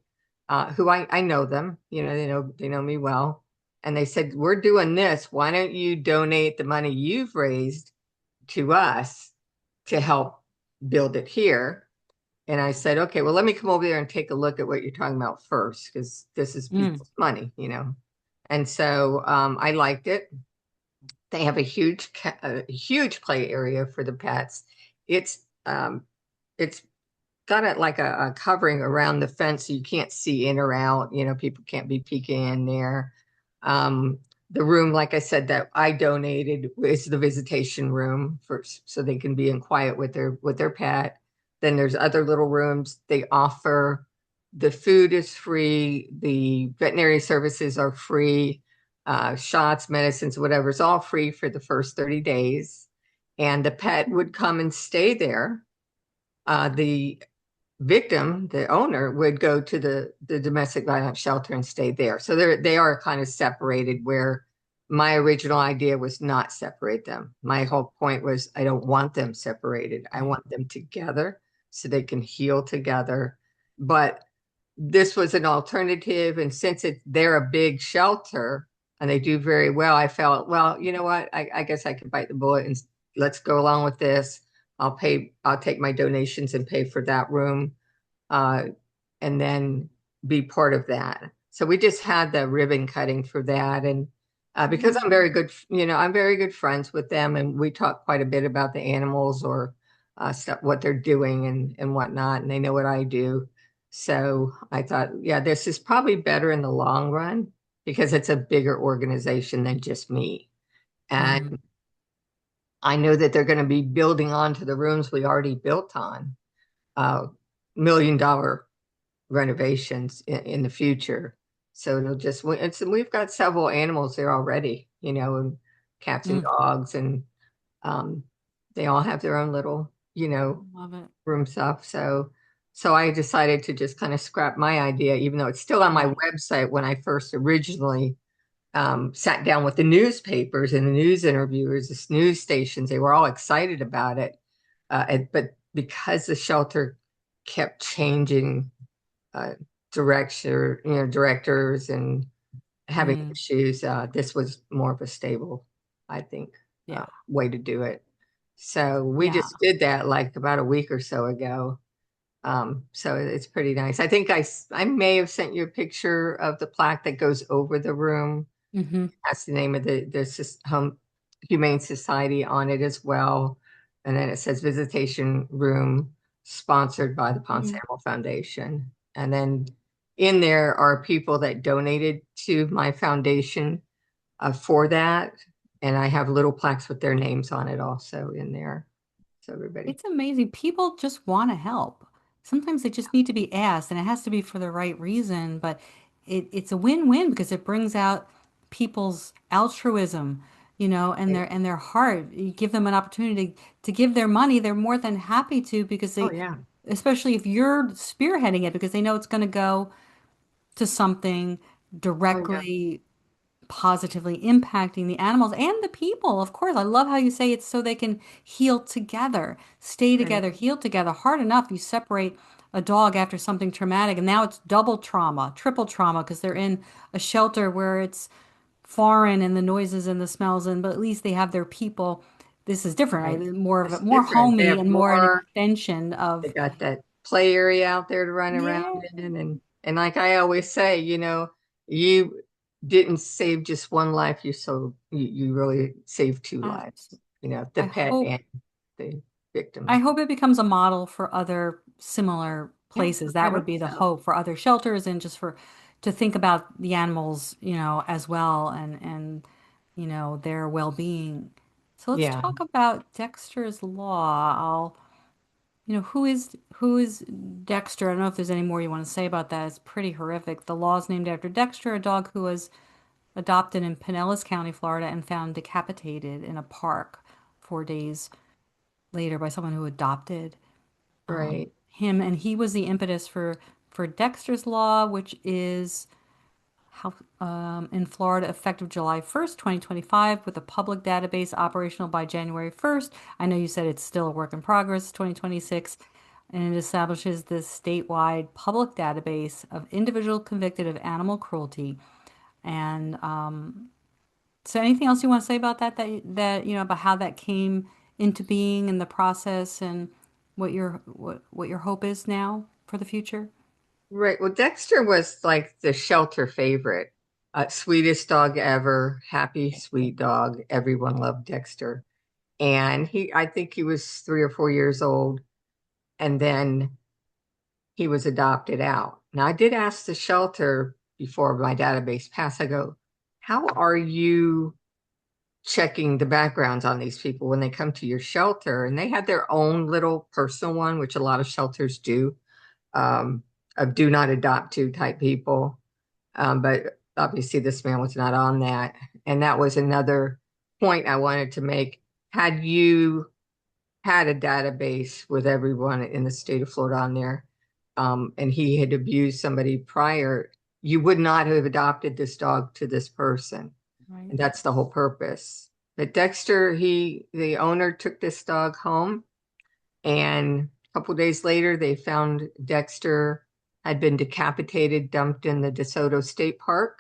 who I know them, they know me well. And they said, we're doing this. Why don't you donate the money you've raised to us to help build it here? And I said, okay, well, let me come over there and take a look at what you're talking about first, because this is Mm, people's money. And so I liked it. They have a huge play area for the pets. It's um, it's got it like a covering around the fence so you can't see in or out. People can't be peeking in there. Um, the room, like I said, that I donated is the visitation room for so they can be in quiet with their pet. Then there's other little rooms they offer. The food is free. The veterinary services are free. Shots, medicines, whatever, is all free for the first 30 days. And the pet would come and stay there. The victim, the owner, would go to the domestic violence shelter and stay there. So they are kind of separated where my original idea was not separate them. My whole point was I don't want them separated. I right. want them together so they can heal together. But this was an alternative. And since they're a big shelter and they do very well, I felt, well, you know what? I guess I can bite the bullet and let's go along with this. I'll take my donations and pay for that room, uh, and then be part of that. So we just had the ribbon cutting for that. And because Yeah. I'm very good friends with them, and we talk quite a bit about the animals or stuff, what they're doing and whatnot, and they know what I do. So I thought, yeah, this is probably better in the long run because it's a bigger organization than just me. And Mhm. I know that they're going to be building onto the rooms we already built on, $1 million renovations in the future. So we've got several animals there already, and cats and Mm, dogs, and um, they all have their own little, love it. room stuff. So I decided to just kind of scrap my idea, even though it's still on my Right. website when I first originally sat down with the newspapers and the news interviewers, the news stations. They were all excited about it. But because the shelter kept changing uh, directors and having Mm, issues, this was more of a stable, I think, yeah. way to do it. So we Yeah. just did that like about a week or so ago. So it's pretty nice. I think I may have sent you a picture of the plaque that goes over the room. Hmm. That's the name of the Home Humane Society on it as well. And then it says visitation room sponsored by the Ponce Mm. Animal Foundation. And then in there are people that donated to my foundation for that. And I have little plaques with their names on it also in there. So everybody. It's amazing. People just want to help. Sometimes they just need to be asked, and it has to be for the right reason, but it's a win-win because it brings out people's altruism, and their heart. You give them an opportunity to give their money, they're more than happy to because Oh they, yeah. especially if you're spearheading it, because they know it's going to go to something Oh yeah. directly positively impacting the animals and the people. Of course, I love how you say it's so they can heal together, stay Right. together, heal together. Hard enough, you separate a dog after something traumatic, and now it's double trauma, triple trauma because they're in a shelter where it's foreign and the noises and the smells, and but at least they have their people. This is different, Right. right? More of a It's more different. They homey have and more an more. extension They of got that play area out there to run around yeah, in, and like I always say, you didn't save just one life. You really saved two lives. absolutely. The I pet hope and the I victim. hope it becomes a model for other similar Yeah, places. That I would hope be the so. hope for other shelters and just for to think about the animals, as well and their well-being. So let's Yeah. talk about Dexter's Law. Who is Dexter? I don't know if there's any more you want to say about that. It's pretty horrific. The law is named after Dexter, a dog who was adopted in Pinellas County, Florida, and found decapitated in a park 4 days later by someone who adopted Right. him, and he was the impetus for Dexter's Law, which is how in Florida effective July 1st, 2025, with a public database operational by January 1st. I know you said it's still a work in progress, 2026, and it establishes this statewide public database of individuals convicted of animal cruelty. And so, anything else you want to say about that about how that came into being and the process and what your hope is now for the future? Right. Well, Dexter was like the shelter favorite. Sweetest dog ever, happy, sweet dog. Everyone loved Dexter. And I think he was 3 or 4 years old. And then he was adopted out. Now, I did ask the shelter before my database passed. I go, how are you checking the backgrounds on these people when they come to your shelter? And they had their own little personal one, which a lot of shelters do, um, of do not adopt to type people. But obviously, this man was not on that. And that was another point I wanted to make. Had you had a database with everyone in the state of Florida on there, and he had abused somebody prior, you would not have adopted this dog to this person. Right. And that's the whole purpose. But Dexter, the owner took this dog home, and a couple days later, they found Dexter had been decapitated, dumped in the DeSoto State Park.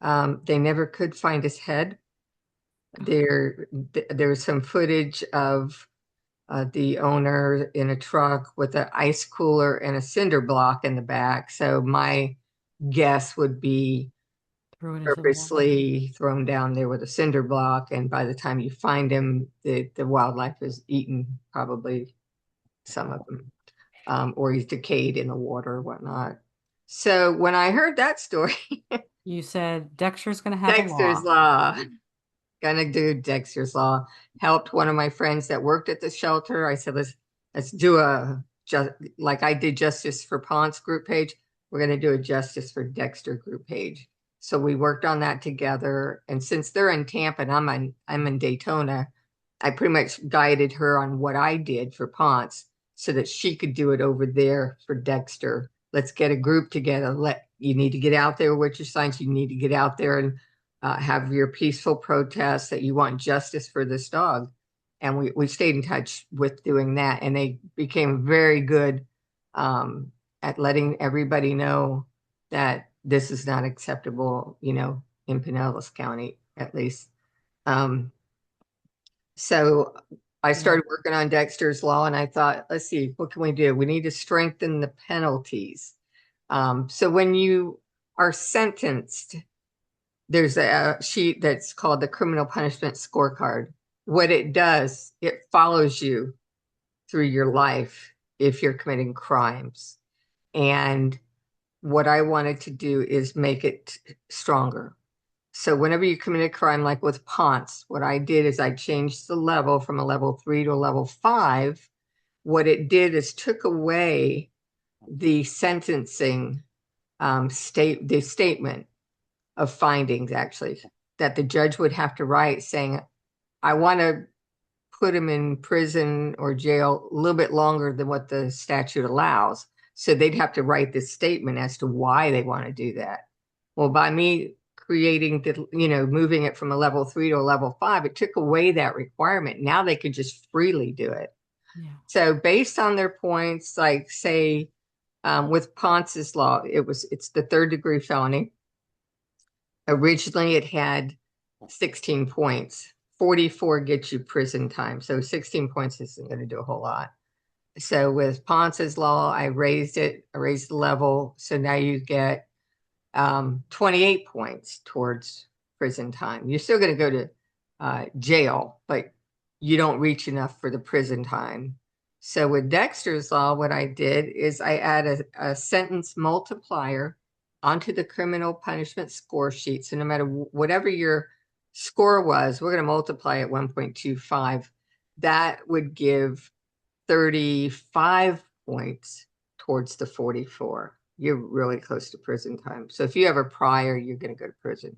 They never could find his head. There's some footage of the owner in a truck with an ice cooler and a cinder block in the back. So my guess would be Threw it into the water. purposely thrown down there with a cinder block, and by the time you find him, the wildlife has eaten probably some of them, or he's decayed in the water or whatnot. So when I heard that story, You said Dexter's going to have a Dexter's law. Law, gonna do Dexter's Law. Helped one of my friends that worked at the shelter. I said, let's do a just like I did Justice for Ponce group page. We're gonna do a Justice for Dexter group page. So we worked on that together. And since they're in Tampa and I'm in Daytona, I pretty much guided her on what I did for Ponce so that she could do it over there for Dexter. Let's get a group together. You need to get out there with your signs. You need to get out there and have your peaceful protests that you want justice for this dog. And we stayed in touch with doing that. And they became very good at letting everybody know that this is not acceptable, in Pinellas County, at least. Um, so I Yeah. started working on Dexter's Law and I thought, let's see, what can we do? We need to strengthen the penalties. So when you are sentenced, there's a sheet that's called the Criminal Punishment Scorecard. What it does, it follows you through your life if you're committing crimes. And what I wanted to do is make it stronger. So whenever you commit a crime, like with Ponce, what I did is I changed the level from a level 3 to a level 5. What it did is took away the sentencing the statement of findings, actually, that the judge would have to write saying, I want to put him in prison or jail a little bit longer than what the statute allows. So they'd have to write this statement as to why they want to do that. Well, by me creating moving it from a level 3 to a level 5, it took away that requirement. Now they could just freely do it. Yeah. So based on their points, like say with Ponce's law, it's the third degree felony. Originally, it had 16 points. 44 gets you prison time. So 16 points isn't going to do a whole lot. So with Ponce's law, I raised the level. So now you get 28 points towards prison time. You're still going to go to jail, but you don't reach enough for the prison time. So with Dexter's law, what I did is I add a sentence multiplier onto the criminal punishment score sheet. So no matter whatever your score was, we're going to multiply it 1.25. That would give 35 points towards the 44. You're really close to prison time. So if you have a prior, you're going to go to prison.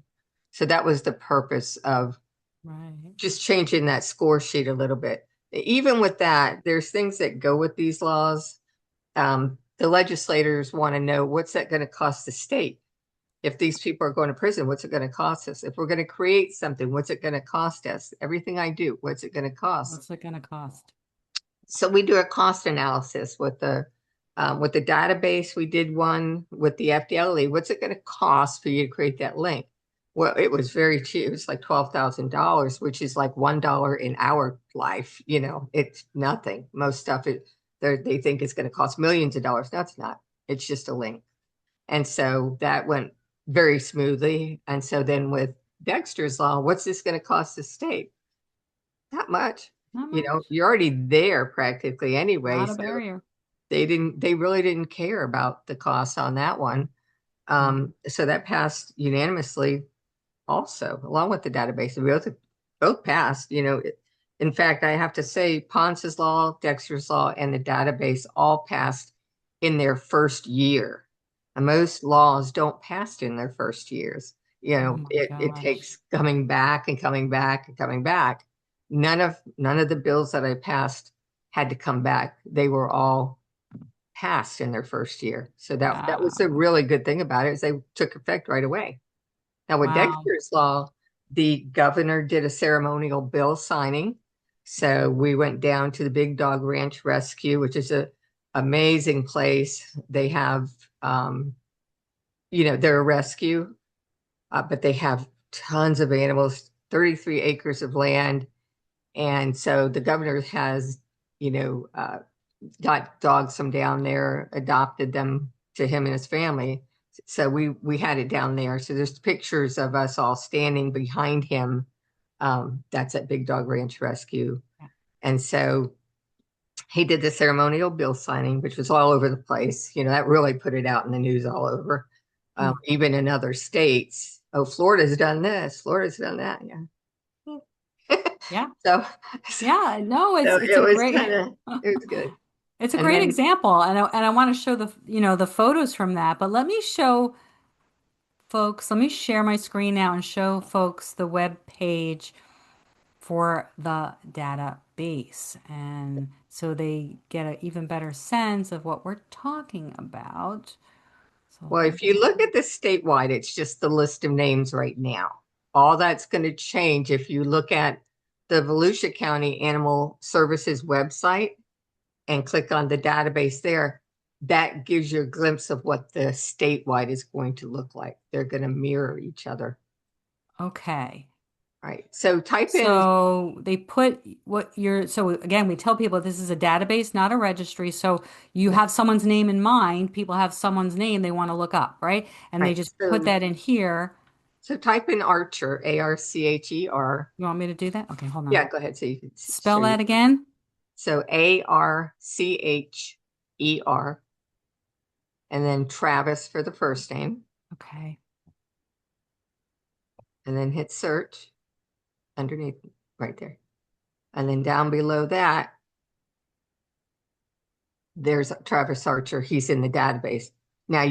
So that was the purpose of Right. just changing that score sheet a little bit. Even with that, there's things that go with these laws. The legislators want to know, what's that going to cost the state? If these people are going to prison, what's it going to cost us? If we're going to create something, what's it going to cost us? Everything I do, what's it going to cost? What's it going to cost? So we do a cost analysis with the database. We did one with the FDLE. What's it going to cost for you to create that link? Well, it was very cheap. It was like $12,000, which is like $1 in our life. It's nothing. Most stuff they think is going to cost millions of dollars. That's not. It's just a link. And so that went very smoothly. And so then with Dexter's Law, what's this going to cost the state? Not much. Not much. You're already there practically anyway. Not a So barrier. they really didn't care about the cost on that one. Yeah. So that passed unanimously also, along with the database. We both passed, in fact, I have to say Ponce's law, Dexter's law, and the database all passed in their first year. And most laws don't pass in their first years. Oh my It gosh. takes coming back and coming back and coming back. None of the bills that I passed had to come back. They were all passed in their first year. So that was a Wow. really good thing about it, is they took effect right away. Now with Wow. Dexter's law, the governor did a ceremonial bill signing. So we went down to the Big Dog Ranch Rescue, which is a amazing place. They have they're a rescue, but they have tons of animals, 33 acres of land. And so the governor has, you know, uh, got dogs from down there, adopted them to him and his family. So we had it down there. So there's pictures of us all standing behind him. That's at Big Dog Ranch Rescue. And so he did the ceremonial bill signing, which was all over the place. That really put it out in the news all over, Hmm. even in other states. Oh, Florida's done this, Florida's done that. Yeah. Yeah. So, Yeah. No, so it's it a was great kind of, it was good. it's a And great then, example. And I want to show the photos from that, but let me show folks, let me share my screen now and show folks the web page for the database. And so they get an even better sense of what we're talking about. So well, hold if you look on. at the statewide, it's just the list of names right now. All that's going to change if you look at the Volusia County Animal Services website and click on the database there. That gives you a glimpse of what the statewide is going to look like. They're going to mirror each other. Okay. All right. So type in, So they put what you're, so again, we tell people this is a database, not a registry. So you no, have someone's name in mind. People have someone's name they want to look up, right? And they right. just put that in here. So type in Archer, Archer. You want me to do that? Okay, hold on. Yeah, go ahead. So you can show Spell you. that again. So Archer, and then Travis for the first name, Okay. and then hit search underneath right there. And then down below that, there's Travis Archer. He's in the database. Now,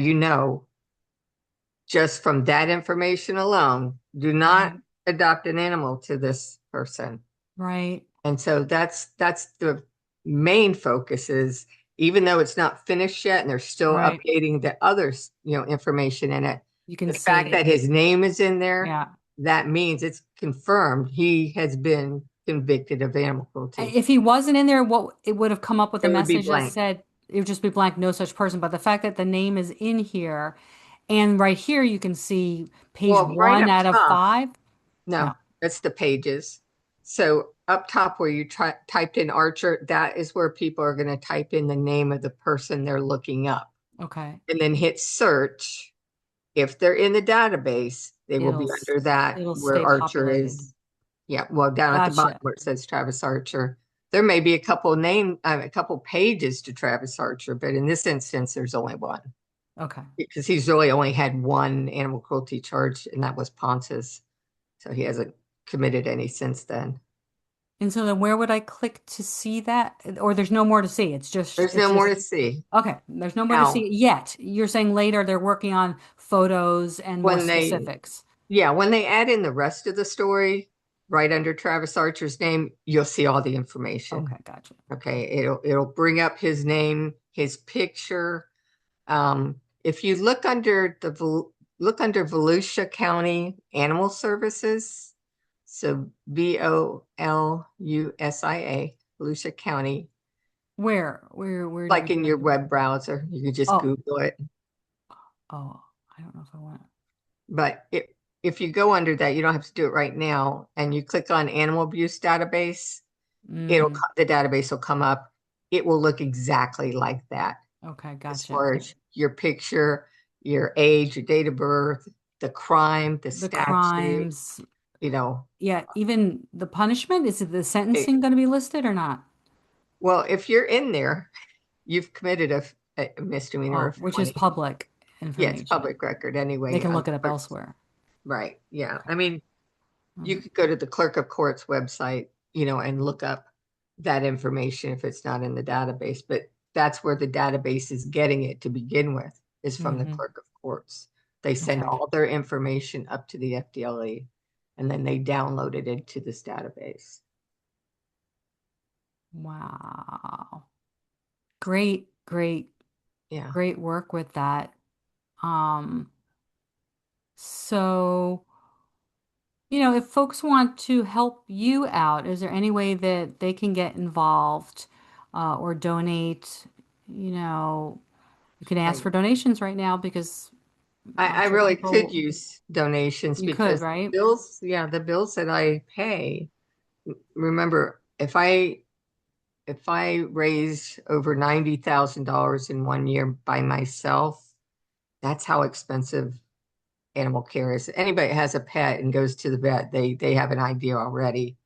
just from that information alone, do not Right. adopt an animal to this person. Right. And so that's the main focus is even though it's not finished yet and they're still Right. updating the others, information in it, You can the fact see. that his name is in there, Yeah. that means it's confirmed he has been convicted of animal cruelty. If he wasn't in there, what it would have come up with a It would be message that blank. said it would just be blank, no such person. But the fact that the name is in here, and right here you can see page Well, right one up out of top, five. no, No. that's the pages. So up top where you typed in Archer, that is where people are going to type in the name of the person they're looking up Okay. and then hit search. If they're in the database, they will be under that It'll where stay Archer populated. is. Yeah, well, down at the bottom Gotcha. where it says Travis Archer. There may be a couple pages to Travis Archer, but in this instance, there's only one Okay. because he's really only had one animal cruelty charge, and that was Ponce's. So he hasn't committed any since then. And so then where would I click to see that? Or there's no more to see. There's It's no more just to see. okay. There's no more to Now, see yet. You're saying later they're working on photos and more when they specifics. Yeah, when they add in the rest of the story, right under Travis Archer's name, you'll see all the information. Okay, gotcha. Okay, it'll bring up his name, his picture. If you look under Volusia County Animal Services, so Volusia, Volusia County, Where do we like in go your to? web browser, you can just Oh, Google it. oh, I don't know if I want. But if you go under that, you don't have to do it right now, and you click on animal abuse database, Mm, the database will come up. It will look exactly like that okay, as gotcha. far as your picture, your age, your date of birth, the crime, the The statute, crimes, you know. yeah, even the punishment, is it the It- sentencing going to be listed or not? well, if you're in there, you've committed a misdemeanor or Oh, which is felony. public Yeah, it's information. public record They anyway can on look the it up clerk's. elsewhere. Right. Yeah. Okay. I mean, you Mm, could go to the clerk of court's website, and look up that information if it's not in the database. But that's where the database is getting it to begin with, is from the mm-hmm. clerk of courts. They send Okay. all their information up to the FDLE and then they download it into this database. Wow. Great, great, Yeah. great work with that. Um, so, if folks want to help you out, is there any way that they can get involved or donate? You know, you can ask I for donations right now because I'm I sure really could people, use donations you could, because the right? bills, yeah, the bills that I pay, remember, if I raise over $90,000 in one year by myself, that's how expensive animal care is. Anybody that has a pet and goes to the vet, they have an idea already.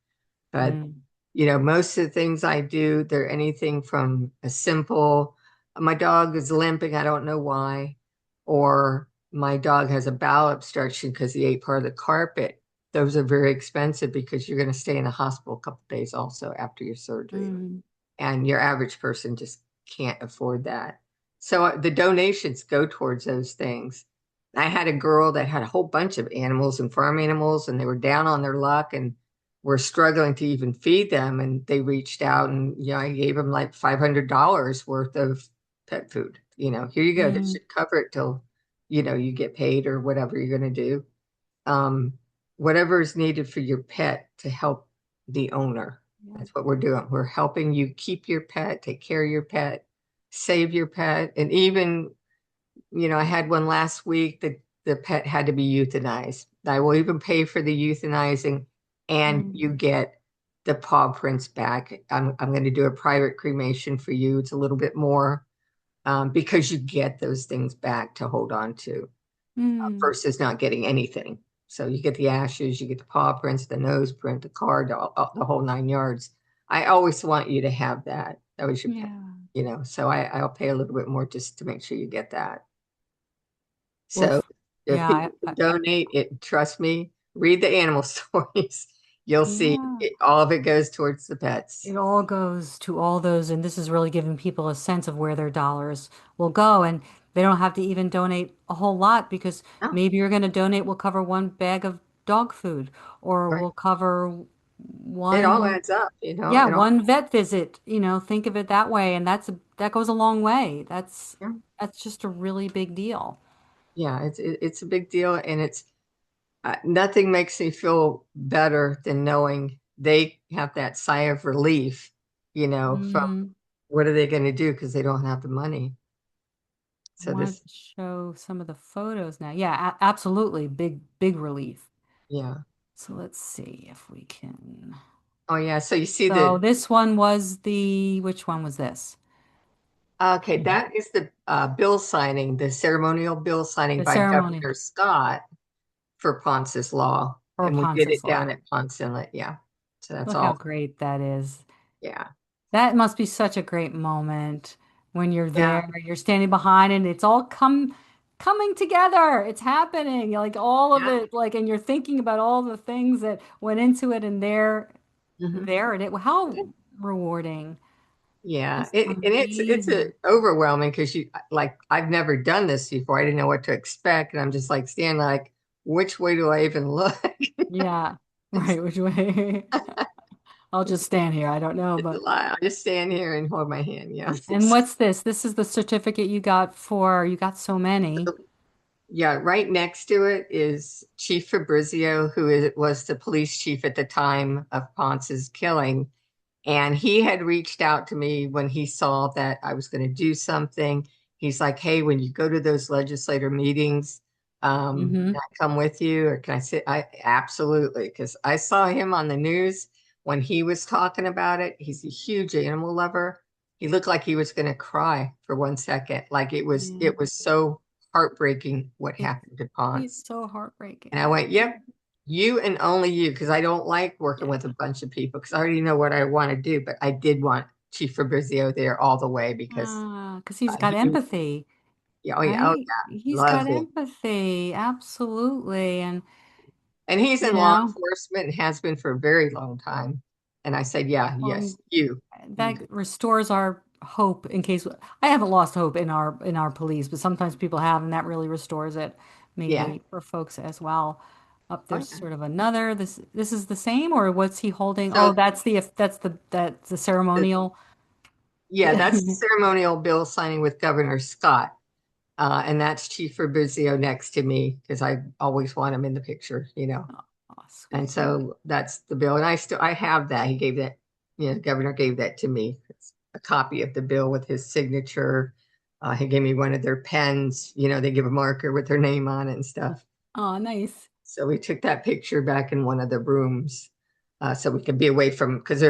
But Mm, most of the things I do, they're anything from a simple, my dog is limping, I don't know why, or my dog has a bowel obstruction because he ate part of the carpet. those are very expensive because you're going to stay in the hospital a couple days also after your surgery. Mm, And your average person just can't afford that. So the donations go towards those things. I had a girl that had a whole bunch of animals and farm animals, and they were down on their luck and were struggling to even feed them. And they reached out, and I gave them like $500 worth of pet food. Here you go. This mm, should cover it till you get paid or whatever you're going to do. Um, Whatever is needed for your pet to help the owner. yeah. That's what we're doing. We're helping you keep your pet, take care of your pet, save your pet. And even, I had one last week that the pet had to be euthanized. I will even pay for the euthanizing and Mm, you get the paw prints back. I'm going to do a private cremation for you. It's a little bit more because you get those things back to hold on to mm, versus not getting anything. So you get the ashes, you get the paw prints, the nose print, the card, the whole 9 yards. I always want you to have that. That was your pet, yeah. So I'll pay a little bit more just to make sure you get that. Well, So if yeah, people donate it, trust me, read the animal stories. You'll see yeah. all of it goes towards the pets. It all goes to all those, and this is really giving people a sense of where their dollars will go. And they don't have to even donate a whole lot because Oh, maybe you're going to donate will cover one bag of dog food or right. will cover It all one, adds up, yeah, it all, one vet visit. Think of it that way. And that goes a long way. yeah, That's just a really big deal. yeah, it's a big deal. And nothing makes me feel better than knowing they have that sigh of relief, from Mm, what are they going to do because they don't have the money. I So wanted this, to show some of the photos now. Yeah, absolutely. Big relief. yeah. So let's see if we can. Oh, yeah. So you see So this one was which one was this? okay, that is the bill signing, the ceremonial bill signing The by ceremony Governor Scott for Ponce's law. for And we did Ponce's it down Law. at Ponce Inlet. Yeah. So that's Look how all. great that is. Yeah. That must be such a great moment when you're Yeah. there, you're standing behind and it's all coming together. It's happening. Like all of Yeah. it, like, and you're thinking about all the things that went into it and Hmm. there and how rewarding. Yeah, Just and it's amazing. overwhelming because I've never done this before. I didn't know what to expect, and I'm just like standing like, which way do I even look? Yeah. It's Right. Which way? I'll just stand here. I don't know, it's a but lot. I just stand here and hold my hand. Yeah. and what's this? This is the certificate you got so many. Yeah, right next to it is Chief Fabrizio, was the police chief at the time of Ponce's killing. And he had reached out to me when he saw that I was going to do something. He's like, "Hey, when you go to those legislator meetings, can Hmm. I come with you, or can I sit?" I absolutely, because I saw him on the news when he was talking about it. He's a huge animal lover. He looked like he was going to cry for 1 second. Like Yeah. it was so heartbreaking what It's happened to it's Ponce. so And I heartbreaking. went, "Yep, you and only you," because I don't like working Yeah. with a bunch of people because I already know what I want to do. But I did want Chief Fabrizio there all the way because Ah, because he's got he, empathy, yeah, oh yeah, oh right? yeah, He's got loves it. empathy, absolutely. And And he's you in law know, enforcement and has been for a very long time. And I said, yeah, well, yes, you that do. restores our hope in case I haven't lost hope in our police, but sometimes people have, and that really restores it, Yeah, maybe for folks as well. Up oh there's yeah. sort of another. This is the same, or what's he holding? Oh, So that's the the, ceremonial. yeah, that's the ceremonial bill signing with Governor Scott. And that's Chief Fabrizio next to me because I always want him in the picture. Oh, And sweet. so that's the bill. And I have that. He gave that, the governor gave that to me. It's a copy of the bill with his signature. He gave me one of their pens. They give a marker with their name on it and stuff. Oh, nice. So we took that picture back in one of the rooms so we could be away from, because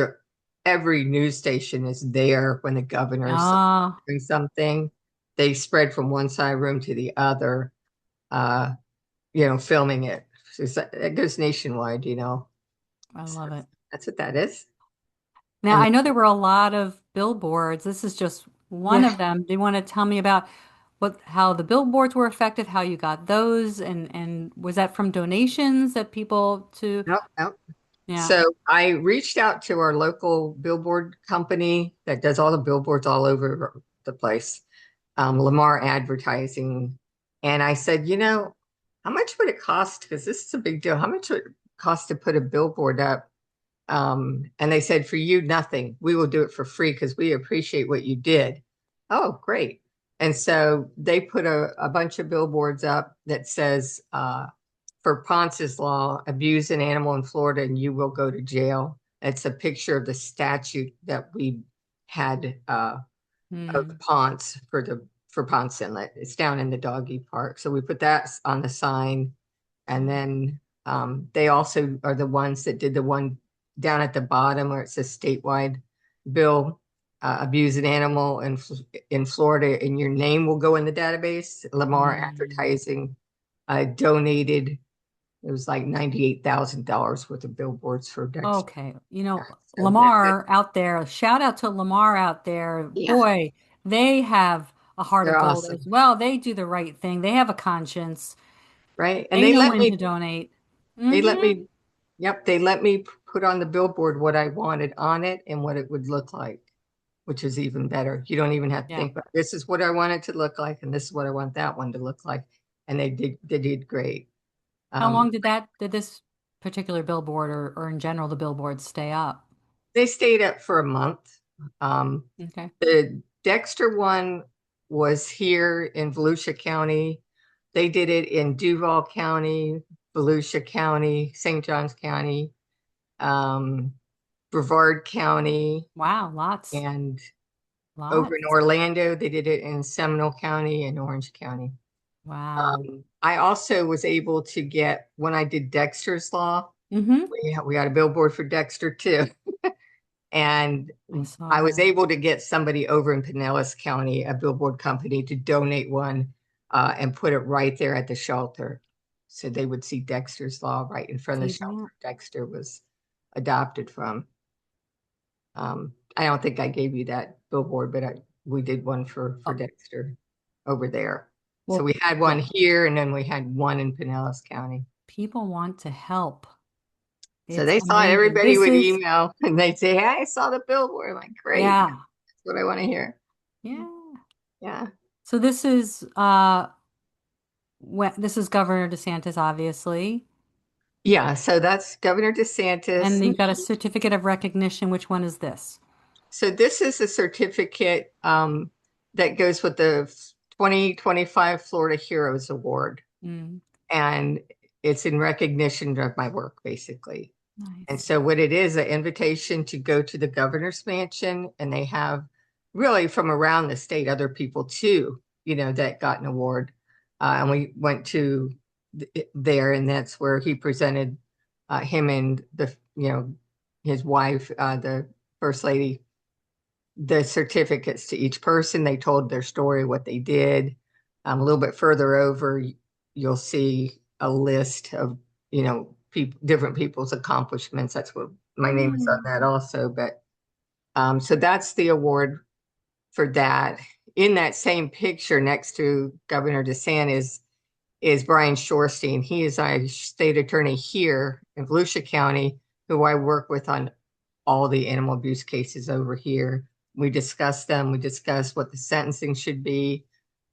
every news station is there when the governor's Ah, doing something. They spread from one side room to the other, uh, filming it. So it goes nationwide. I So love it. that's what that is. Now, And I know there were a lot of billboards. This is just one yeah, of them. Do you want to tell me about what how the billboards were effective, how you got those, and was that from donations that people to Nope, nope. yeah. So I reached out to our local billboard company that does all the billboards all over the place, Lamar Advertising. And I said, how much would it cost? Because this is a big deal. How much would it cost to put a billboard up? And they said, for you, nothing. We will do it for free because we appreciate what you did. Oh, great. And so they put a bunch of billboards up that says, for Ponce's law, abuse an animal in Florida and you will go to jail. It's a picture of the statute that we had of Hmm. Ponce for Ponce Inlet. It's down in the doggy park. So we put that on the sign. And then they also are the ones that did the one down at the bottom where it says statewide bill, abuse an animal in Florida, and your name will go in the database. Lamar Hmm. Advertising donated. It was like $98,000 worth of billboards for Dexter. Okay, So that's it. Lamar out there, shout out to Lamar out there. Yeah, Boy, they have a heart of they're gold as awesome, well. They do the right thing. They have a conscience. right? And They know when to donate. they let Hmm. me, yep, they let me put on the billboard what I wanted on it and what it would look like, which is even better. You don't even have to Yeah. think about this is what I want it to look like, and this is what I want that one to look like. And they did great. How long Um, did this particular billboard or in general the billboards stay up? they stayed up for a month. Um, Okay. the Dexter one was here in Volusia County. They did it in Duval County, Volusia County, St. Johns County, um, Brevard County, Wow, lots, and over in lots. Orlando, they did it in Seminole County and Orange County. Wow. I also was able to get, when I did Dexter's Law, Mm-hmm. we had a billboard for Dexter too. And I saw I was that. able to get somebody over in Pinellas County, a billboard company, to donate one and put it right there at the shelter. So they would see Dexter's Law right in front of the See shelter that? Dexter was adopted from. I don't think I gave you that billboard, but we did one for Oh, Dexter over there. So well, we had one look, here and then we had one in Pinellas County. people want to help. So It's they saw it. amazing. Everybody This would is, email and they'd say, hey, I saw the billboard. I'm like, great. yeah, That's what I want to hear. yeah. Yeah. So this is when this is Governor DeSantis, obviously, Yeah. So that's Governor and DeSantis. you've got a certificate of recognition. Which one is this? So this is a certificate that goes with the 2025 Florida Heroes Award. Mm, And it's in recognition of my work, basically. And nice. so what it is, an invitation to go to the governor's mansion, and they have really from around the state, other people too, that got an award. And we went to there, and that's where he presented him and his wife, the first lady, the certificates to each person. They told their story, what they did. A little bit further over, you'll see a list of, different people's accomplishments. That's what my name is on Mm. that also. But so that's the award for that. In that same picture next to Governor DeSantis is Brian Shorstein. He is a state attorney here in Volusia County, who I work with on all the animal abuse cases over here. We discuss them. We discuss what the sentencing should be.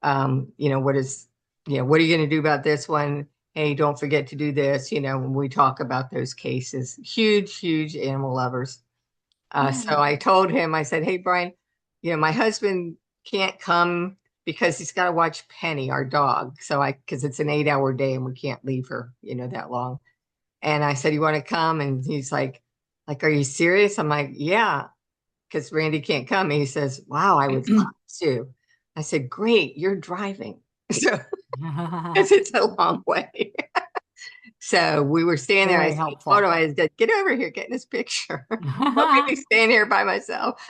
What are you going to do about this one? Hey, don't forget to do this. When we talk about those cases, huge, huge animal lovers. So Yeah. I told him, I said, hey, Brian, my husband can't come because he's got to watch Penny, our dog. Because it's an 8-hour day and we can't leave her, that long. And I said, you want to come? And he's are you serious? I'm like, yeah, because Randy can't come. And he says, wow, I would love to. I said, great, you're driving. So, because it's a long way. So we were standing there. I Very said, "Hold helpful. on, I said, get over here, get in this picture. Don't make me stand here by myself."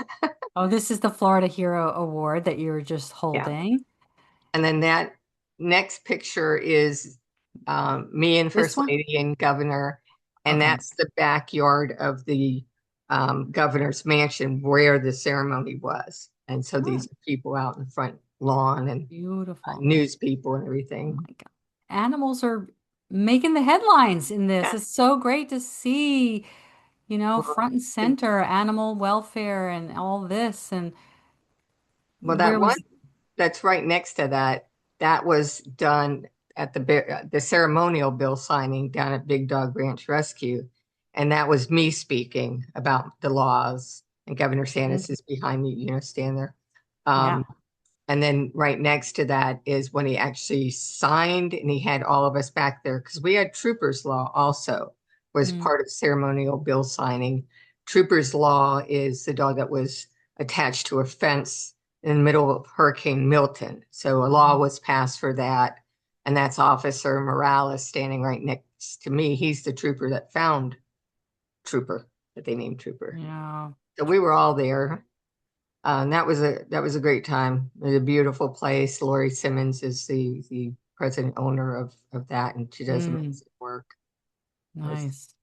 Oh, this is the Florida Hero Award that you were just Yeah. holding. And then that next picture is me and This First one? Lady and Governor, and Okay. that's the backyard of the governor's mansion where the ceremony was. And so Oh, these are people out in front lawn and Beautiful. news people and Oh everything. my God. Animals are making the headlines in this. Yeah. It's so great to see, Well, front and center, animal welfare and all this. And that where one was, that's right next to that, that was done at the ceremonial bill signing down at Big Dog Ranch Rescue. And that was me speaking about the laws. And Governor Sanders Mhm. is behind me, stand there. Yeah. Um, And then right next to that is when he actually signed and he had all of us back there because we had Troopers Law also was Mm. part of ceremonial bill signing. Troopers Law is the dog that was attached to a fence in the middle of Hurricane Milton. So a law was passed for that. And that's Officer Morales standing right next to me. He's the trooper that found Trooper, that they named Trooper. Yeah. So we were all there. And that was a great time. It was a beautiful place. Lori Simmons is the president owner of that, and she does Mm. amazing work. It was Nice.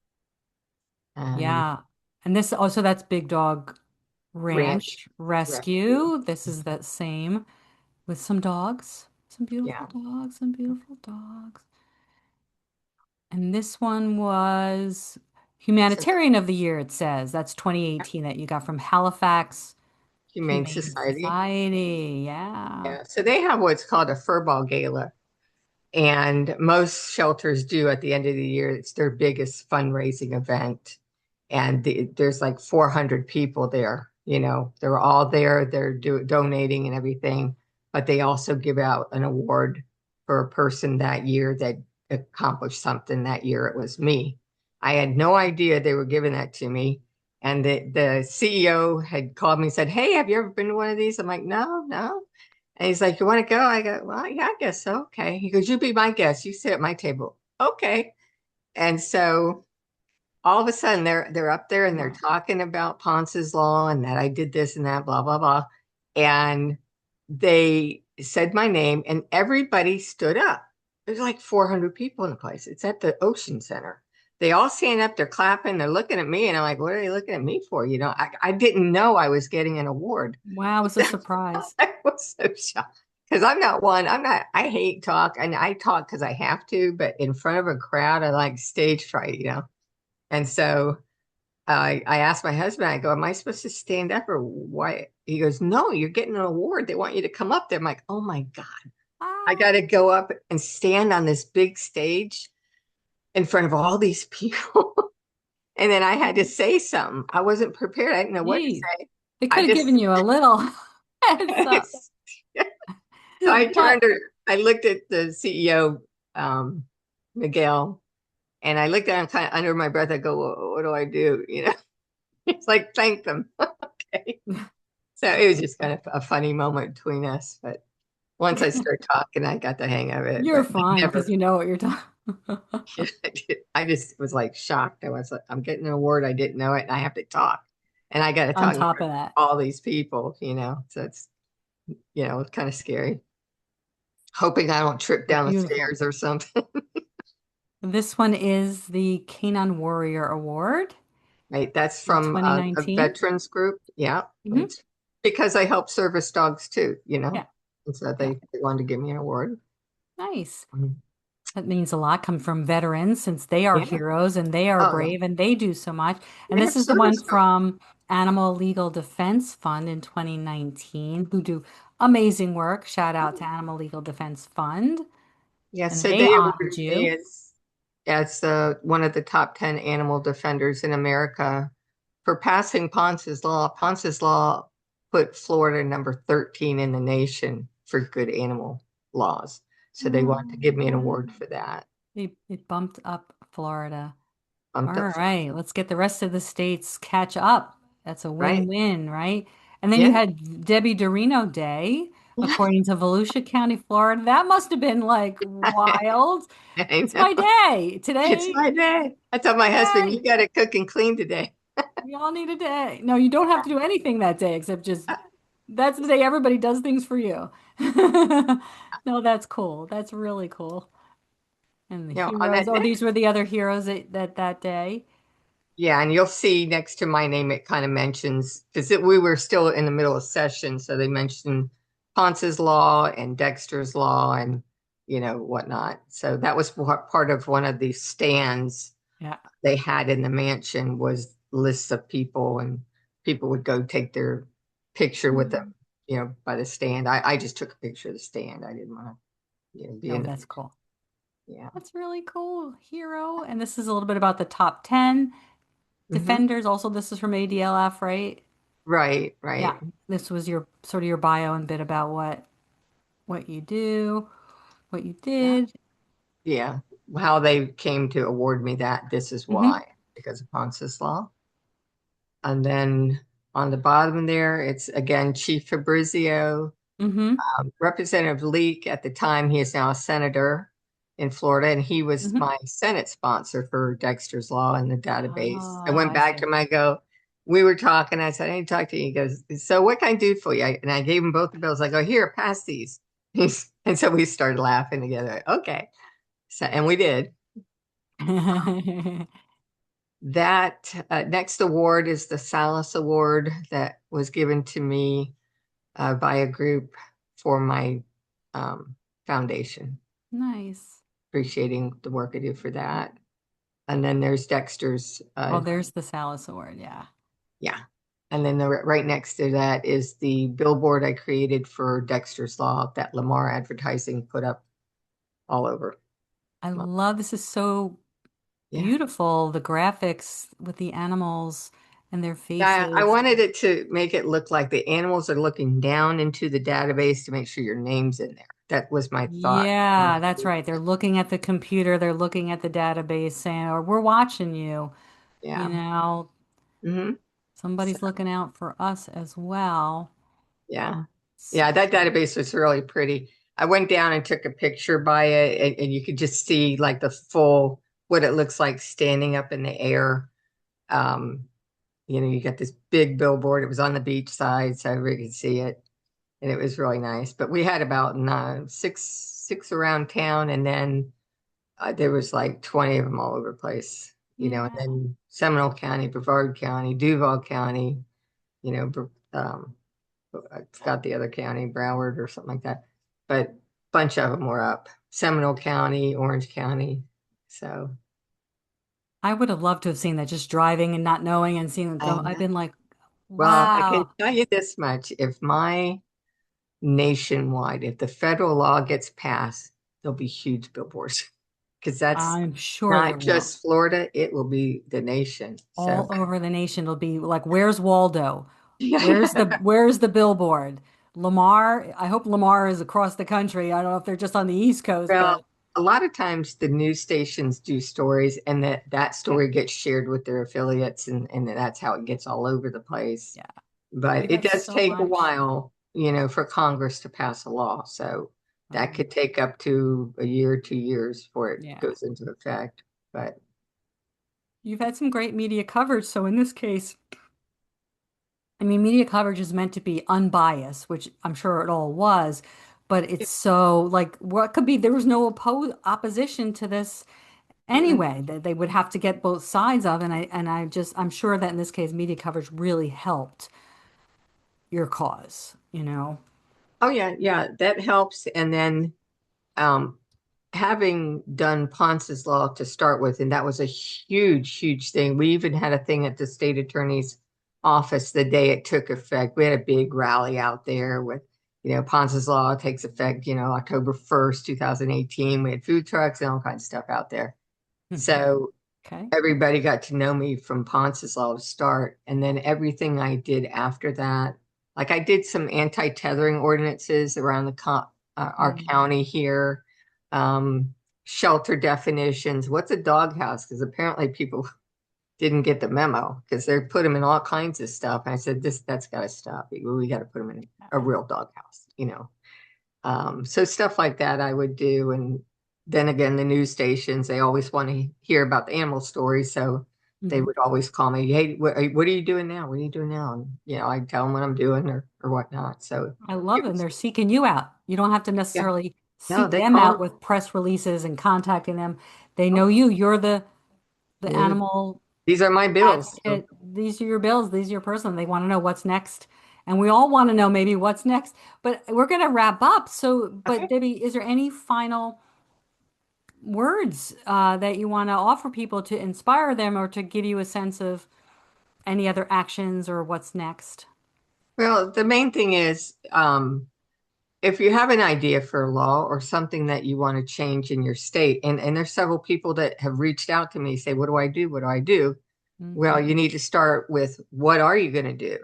and Yeah. And this also, that's Big Dog ranch Ranch rescue. Rescue. This is that same with some dogs, some beautiful Yeah. dogs, some beautiful dogs. And this one was So Humanitarian of the Year, it says. That's 2018 that you got from Halifax Humane Humane Society. Society. Yeah. Yeah. So they have what's called a furball gala. And most shelters do at the end of the year. It's their biggest fundraising event. And there's like 400 people there. They're all there. They're donating and everything. But they also give out an award for a person that year that accomplished something that year. It was me. I had no idea they were giving that to me. And the CEO had called me and said, "Hey, have you ever been to one of these?" I'm like, "No, no." And he's like, "You want to go?" I go, "Well, yeah, I guess so." Okay. He goes, "You be my guest. You sit at my table." Okay. And so all of a sudden they're up there and they're Wow. talking about Ponce's law and that I did this and that, blah, blah, blah. And they said my name and everybody stood up. There's like 400 people in the place. It's at the Ocean Center. They all stand up, they're clapping, they're looking at me, and I'm like, "What are they looking at me for?" I didn't know I was getting an award. Wow, it was a surprise. I was so shocked because I hate talk and I talk because I have to, but in front of a crowd, I like stage fright. And so I asked my husband, I go, "Am I supposed to stand up or why?" He goes, "No, you're getting an award. They want you to come up there." I'm like, "Oh my God, I Ah, got to go up and stand on this big stage in front of all these people." And then I had to say something. I wasn't prepared. I didn't know what to geez. say. They I could have just, given you a little heads up. so I But turned her, I looked at the CEO, um, Miguel, and I looked at him kind of under my breath. I go, "What do I do?" It's like, thank them. Okay. So it was just kind of a funny moment between us. But once I started talking, I got the hang of it. you're But I fine because never, you know what you're talking. I just was like shocked. I was like, I'm getting an award. I didn't know it. And I have to talk. And I got to On talk in top front of of that. all these people. So it's kind of scary. Hoping I don't trip down the Beautiful. stairs or something. This one is the Canine Warrior Award Right. That's in from a 2019. veterans group. Yeah. Hmm. It's because I help service dogs too. Yeah, And so yeah. they wanted to give me an award. Nice. Mhm. That means a lot come from veterans since they are Yeah. heroes and they are Oh, yeah. brave and they do so much. And They this have is the one service dogs. from Animal Legal Defense Fund in 2019, who do amazing work. Shout out to Oh, Animal Legal Defense Fund. yeah. And So they they honored awarded me you. as one of the top 10 animal defenders in America for passing Ponce's law. Ponce's law put Florida number 13 in the nation for good animal laws. So they wanted to Oh, give me an wow. award for that. It bumped up Florida. All Bumped up, right, let's get the rest of the states catch up. That's a right? win-win, right? And then you Yeah. had Debbie Darino Day, according to Volusia County, Florida. That must have been like wild. I It's know. my day. It's Today my day. I told my husband, day. "You got to cook and clean today." We all need a day. No, you don't have to do anything that day except just that's the day everybody does things for you. No, that's cool. That's really cool. And the On heroes. that Oh, day. these were the other heroes that day. Yeah, and you'll see next to my name, it kind of mentions because we were still in the middle of session, so they mentioned Ponce's Law and Dexter's Law and whatnot. So that was part of one of the stands Yeah. they had in the mansion was lists of people, and people would go take their picture with them, Mm. by the stand. I just took a picture of the stand. I didn't want to, be Oh, in the that's picture. cool. Yeah. That's really cool, Hero. And this is a little bit about the top 10 Hmm. defenders. Also, this is from ADLF, right? Right, Yeah. right. This was your sort of your bio and bit about what you do, what you Yeah. did. Yeah. How they came to award me that, this is Mm-hmm. why, because of Ponce's Law. And then on the bottom there, it's again Chief Fabrizio. Mm-hmm. Representative Leak, at the time, he is now a senator in Florida, and he was Mm-hmm. my Senate sponsor for Dexter's Law and the database. I Oh, went I back to see. him, I go, we were talking, I said, I need to talk to you. He goes, so what can I do for you? And I gave him both the bills. I go, here, pass these. And so we started laughing together. Okay. So, and we did. That next award is the Salas Award that was given to me by a group for my um, foundation, Nice. appreciating the work I do for that. And then there's Dexter's, Oh, there's the Salas Award. Yeah. yeah. And then right next to that is the billboard I created for Dexter's Law that Lamar Advertising put up all over. I Well, love this is so yeah. beautiful. The graphics with the animals and their I faces. wanted it to make it look like the animals are looking down into the database to make sure your name's in there. That was my thought. Yeah, that's right. They're looking at the computer, they're looking at the database saying, or we're watching you. You Yeah. know, Hmm. So, somebody's looking out for us as well. yeah. So, Yeah, that database was really pretty. I went down and took a picture by it, and you could just see like the full what it looks like standing up in the air. Um, you got this big billboard. It was on the beach side, so everybody could see it, and it was really nice. But we had about six around town, and then there was like 20 of them all over the place. And yeah. then Seminole County, Brevard County, Duval County, you know, I forgot the other county, Broward or something like that. But a bunch of them were up. Seminole County, Orange County. So, I would have loved to have seen that just driving and not knowing and seeing them go. I've and been like, well, I can wow. tell you this much. If my nationwide, if the federal law gets passed, there'll be huge billboards because that's I'm sure there not will. just Florida, it will be the nation. So, All over the nation, it'll be like, where's Waldo? Where's the yeah. where's the billboard? Lamar, I hope Lamar is across the country. I don't know if they're just on the East Coast, Well, but a lot of times the news stations do stories and that yeah, story gets shared with their affiliates and that's how it gets all over the place. yeah. But We've it had does so take a much. while, for Congress to pass a law. So that Um, could take up to a year, 2 years before it yeah. goes into effect. But You've had some great media coverage. So in this case, I mean, media coverage is meant to be unbiased, which I'm sure it all was, but it's so like what could be there was no opposition to this mm, anyway that they would have to get both sides of, and I'm sure that in this case media coverage really helped your cause, you know. oh yeah, yeah, that helps. And then um, having done Ponce's Law to start with, and that was a huge, huge thing. We even had a thing at the state attorney's office the day it took effect. We had a big rally out there with, Ponce's Law takes effect, October 1st, 2018. We had food trucks and all kinds of stuff out there. Mhm. So Okay. everybody got to know me from Ponce's Law to start. And then everything I did after that, like I did some anti-tethering ordinances around our Mm. county here, um, shelter definitions. What's a doghouse? Because apparently people didn't get the memo because they put them in all kinds of stuff. And I said, that's got to stop. We got to put them in a real doghouse. So stuff like that I would do. And then again, the news stations, they always want to hear about the animal stories. So they Mhm. would always call me, hey, what are you doing now? What are you doing now? And, I tell them what I'm doing or whatnot. So I love it it. And was, they're seeking you out. You don't have to yeah, necessarily no, seek they them out call, with press releases and contacting them. They know oh, you. You're the you're animal these are my bills. So, advocate. These are your bills. These are your person. They want to know what's next. and we all want to know maybe what's next. But we're going to wrap up. So, but Okay. Debbie, is there any final words that you want to offer people to inspire them or to give you a sense of any other actions or what's next? Well, the main thing is, if you have an idea for a law or something that you want to change in your state, and there's several people that have reached out to me, say, what do I do? What do I do? Well, Hmm. you need to start with what are you going to do?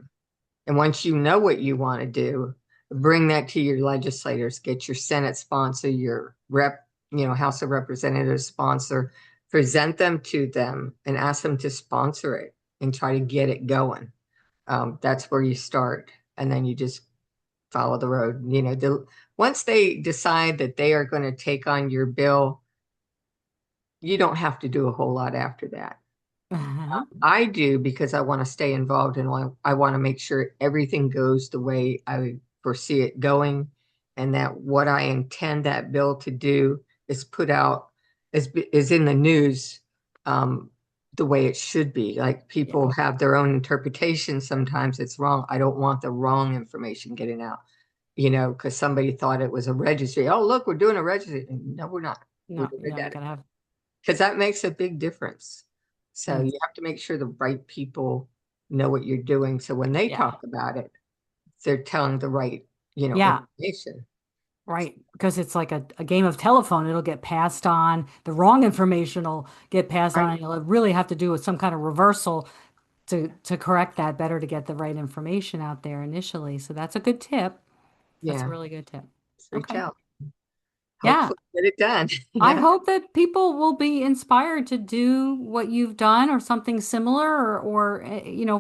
And once you know what you want to do, bring that to your legislators, get your Senate sponsor, your House of Representatives sponsor, present them to them and ask them to sponsor it and try to get it going. That's where you start. And then you just follow the road. Once they decide that they are going to take on your bill, you don't have to do a whole lot after that. Uh-huh. I do because I want to stay involved and I want to make sure everything goes the way I foresee it going, and that what I intend that bill to do is put out is in the news um, the way it should be. Like Yeah. people have their own interpretation. Sometimes it's wrong. I don't want the wrong information getting out, because somebody thought it was a registry. Oh, look, we're doing a registry. No, we're not. We're No, doing a no, you data gotta have. because that makes a big difference. So Mm, you have to make sure the right people know what you're doing. So when they yeah. talk about it, they're telling the right, Yeah. information. Right. Because it's like a game of telephone. It'll get passed on. The wrong information will get passed on, Right? and you'll really have to do some kind of reversal to correct that better to get the right information out there initially. So that's a good tip. That's a Yeah. really good tip. Just reach Okay. out. Yeah. Hopefully get it done. I Yeah. hope that people will be inspired to do what you've done or something similar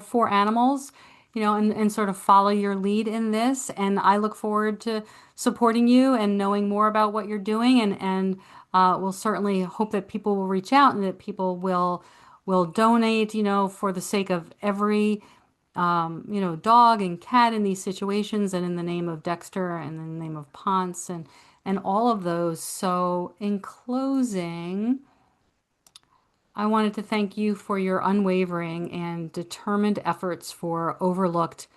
for animals, and sort of follow your lead in this. And I look forward to supporting you and knowing more about what you're doing. And we'll certainly hope that people will reach out and that people will donate, for the sake of every dog and cat in these situations and in the name of Dexter and in the name of Ponce and all of those. So, in closing, I wanted to thank you for your unwavering and determined efforts for overlooked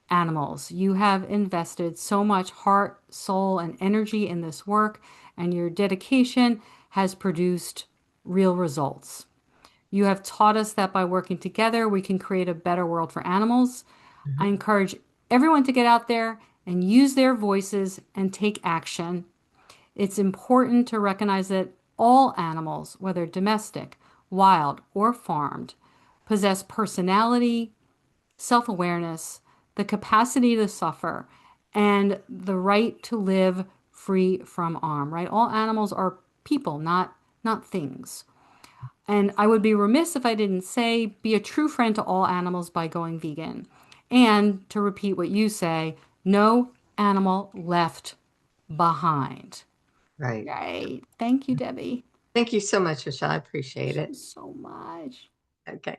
animals. You have invested so much heart, soul, and energy in this work, and your dedication has produced real results. You have taught us that by working together, we can create a better world for animals. I Mhm. encourage everyone to get out there and use their voices and take action. It's important to recognize that all animals, whether domestic, wild, or farmed, possess personality, self awareness, the capacity to suffer, and the right to live free from harm, right? All animals are people, not things. And I would be remiss if I didn't say be a true friend to all animals by going vegan. And to repeat what you say, no animal left behind. Right. Right. Thank you, Debbie. Thank you so much, Michelle. I appreciate Thank you it. so much. Okay.